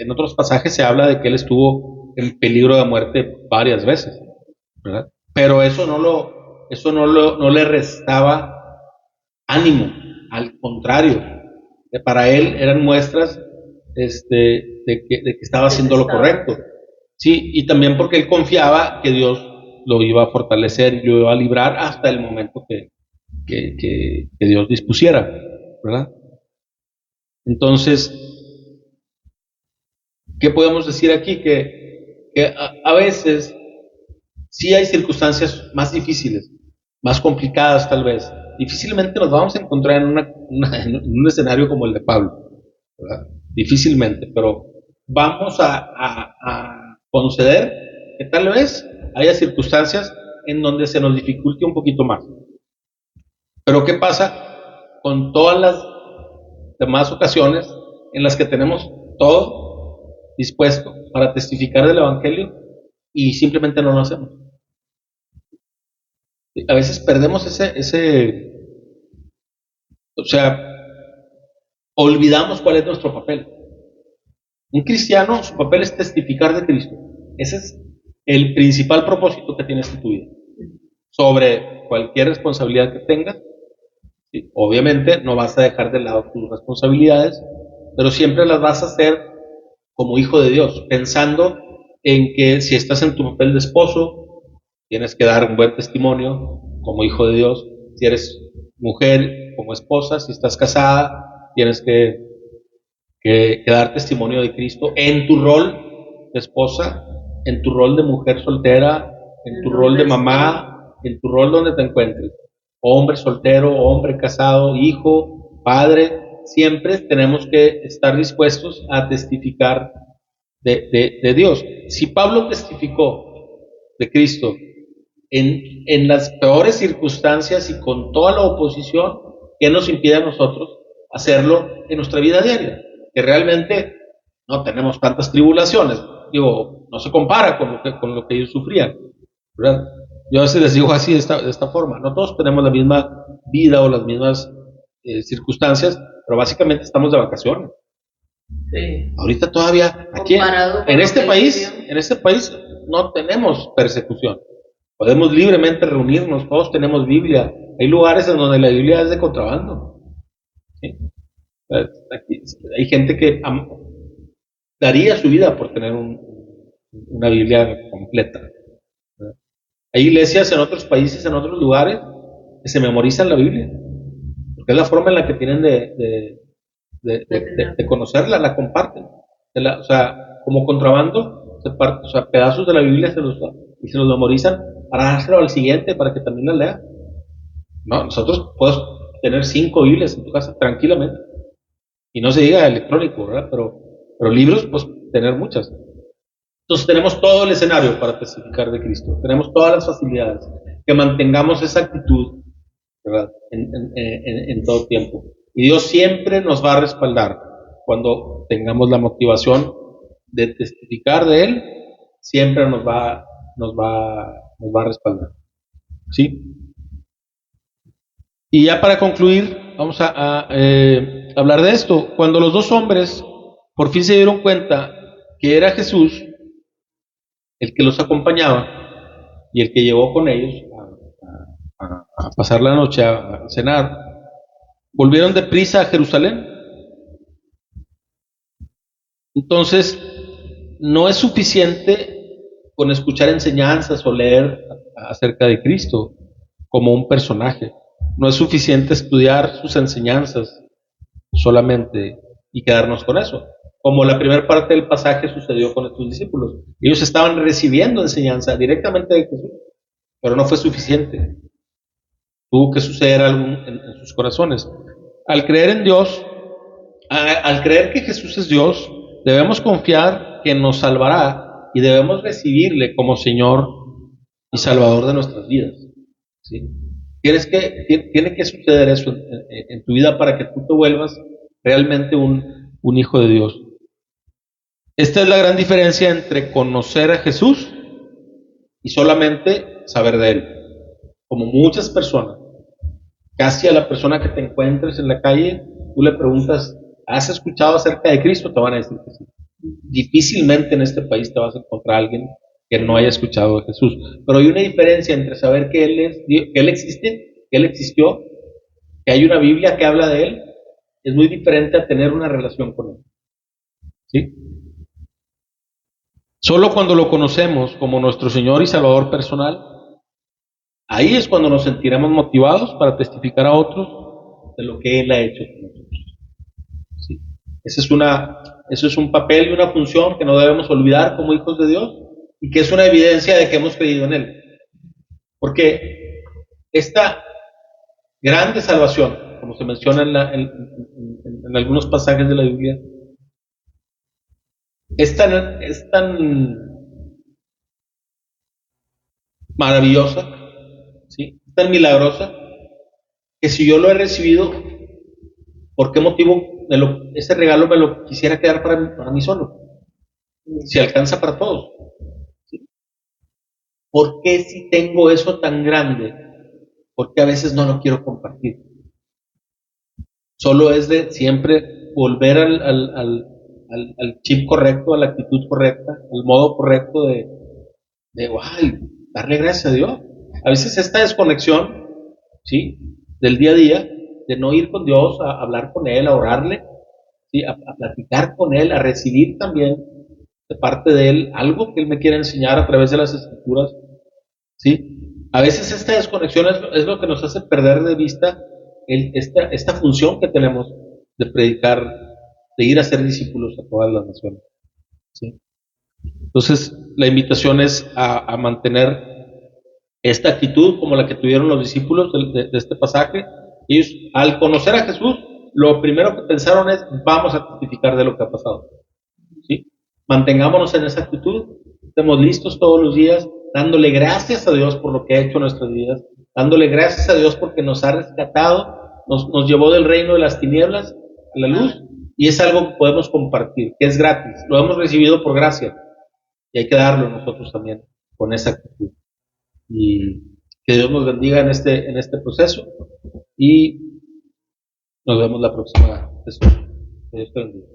en otros pasajes se habla de que él estuvo en peligro de muerte varias veces, ¿verdad? Pero eso no le restaba ánimo, al contrario, para él eran muestras de que estaba haciendo lo correcto. Sí, y también porque él confiaba que Dios lo iba a fortalecer y lo iba a librar hasta el momento que Dios dispusiera, ¿verdad? Entonces, ¿qué podemos decir aquí? Que a veces sí hay circunstancias más difíciles, más complicadas tal vez. Difícilmente nos vamos a encontrar en un escenario como el de Pablo, ¿verdad? Difícilmente, pero vamos a conceder que tal vez haya circunstancias en donde se nos dificulte un poquito más. Pero ¿qué pasa con todas las demás ocasiones en las que tenemos todo dispuesto para testificar del Evangelio y simplemente no lo hacemos? A veces perdemos o sea, olvidamos cuál es nuestro papel. Un cristiano, su papel es testificar de Cristo. Ese es el principal propósito que tienes en tu vida. Sobre cualquier responsabilidad que tengas, ¿sí? Obviamente no vas a dejar de lado tus responsabilidades, pero siempre las vas a hacer como hijo de Dios, pensando en que si estás en tu papel de esposo, tienes que dar un buen testimonio como hijo de Dios. Si eres mujer, como esposa, si estás casada, tienes que dar testimonio de Cristo en tu rol de esposa, en tu rol de mujer soltera, en tu rol de mamá, en tu rol donde te encuentres. Hombre soltero, hombre casado, hijo, padre, siempre tenemos que estar dispuestos a testificar de Dios. Si Pablo testificó de Cristo en las peores circunstancias y con toda la oposición, ¿qué nos impide a nosotros hacerlo en nuestra vida diaria? Que realmente no tenemos tantas tribulaciones. Digo, no se compara con lo que ellos sufrían, ¿verdad? Yo a veces les digo así, de esta forma. No todos tenemos la misma vida o las mismas circunstancias, pero básicamente estamos de vacaciones. Sí. Ahorita todavía, aquí, en este país no tenemos persecución. Podemos libremente reunirnos, todos tenemos Biblia. Hay lugares en donde la Biblia es de contrabando. ¿Sí? Aquí, hay gente que daría su vida por tener una Biblia completa. ¿Verdad? Hay iglesias en otros países, en otros lugares, que se memorizan la Biblia, porque es la forma en la que tienen de conocerla, la comparten. O sea, como contrabando, o sea, pedazos de la Biblia se los memorizan para dárselo al siguiente, para que también la lea. No, nosotros podemos tener 5 Biblias en tu casa tranquilamente. Y no se diga electrónico, ¿verdad? Pero libros, pues tener muchas. Entonces tenemos todo el escenario para testificar de Cristo. Tenemos todas las facilidades. Que mantengamos esa actitud, ¿verdad? En todo tiempo. Y Dios siempre nos va a respaldar cuando tengamos la motivación de testificar de Él, siempre nos va a respaldar. ¿Sí? Y ya para concluir, vamos a hablar de esto. Cuando los dos hombres por fin se dieron cuenta que era Jesús el que los acompañaba y el que llegó con ellos a pasar la noche, a cenar, volvieron deprisa a Jerusalén. Entonces, no es suficiente con escuchar enseñanzas o leer acerca de Cristo como un personaje. No es suficiente estudiar sus enseñanzas solamente y quedarnos con eso. Como la primera parte del pasaje sucedió con estos discípulos. Ellos estaban recibiendo enseñanza directamente de Jesús, pero no fue suficiente. Tuvo que suceder algo en sus corazones. Al creer en Dios, al creer que Jesús es Dios, debemos confiar que nos salvará y debemos recibirle como Señor y Salvador de nuestras vidas. ¿Sí? Tiene que suceder eso en tu vida para que tú te vuelvas realmente un hijo de Dios. Esta es la gran diferencia entre conocer a Jesús y solamente saber de Él. Como muchas personas, casi a la persona que te encuentres en la calle, tú le preguntas, ¿has escuchado acerca de Cristo? Te van a decir que sí. Difícilmente en este país te vas a encontrar a alguien que no haya escuchado de Jesús. Pero hay una diferencia entre saber que Él existe, que Él existió, que hay una Biblia que habla de Él, es muy diferente a tener una relación con Él. ¿Sí? Solo cuando lo conocemos como nuestro Señor y Salvador personal, ahí es cuando nos sentiremos motivados para testificar a otros de lo que Él ha hecho con nosotros. ¿Sí? Ese es un papel y una función que no debemos olvidar como hijos de Dios y que es una evidencia de que hemos creído en Él. Porque esta grande salvación, como se menciona en en algunos pasajes de la Biblia, es tan maravillosa, ¿sí? Es tan milagrosa, que si yo lo he recibido, ¿por qué motivo ese regalo me lo quisiera quedar para mí solo? Si alcanza para todos. ¿Sí? ¿Por qué si tengo eso tan grande? ¿Por qué a veces no lo quiero compartir? Solo es de siempre volver al chip correcto, a la actitud correcta, al modo correcto darle gracias a Dios. A veces esta desconexión, ¿sí? Del día a día, de no ir con Dios a hablar con Él, a orarle, ¿sí? A platicar con Él, a recibir también de parte de Él algo que Él me quiere enseñar a través de las Escrituras, ¿sí? A veces esta desconexión es lo que nos hace perder de vista esta función que tenemos de predicar, de ir a ser discípulos a todas las naciones, ¿sí? Entonces, la invitación es a mantener esta actitud como la que tuvieron los discípulos de este pasaje. Ellos, al conocer a Jesús, lo primero que pensaron es, vamos a testificar de lo que ha pasado, ¿sí? Mantengámonos en esa actitud, estemos listos todos los días, dándole gracias a Dios por lo que ha hecho en nuestras vidas, dándole gracias a Dios porque nos ha rescatado, nos llevó del reino de las tinieblas a la luz, y es algo que podemos compartir, que es gratis, lo hemos recibido por gracia, y hay que darlo nosotros también con esa actitud. Y que Dios nos bendiga en este proceso, y nos vemos la próxima sesión. Que Dios te bendiga.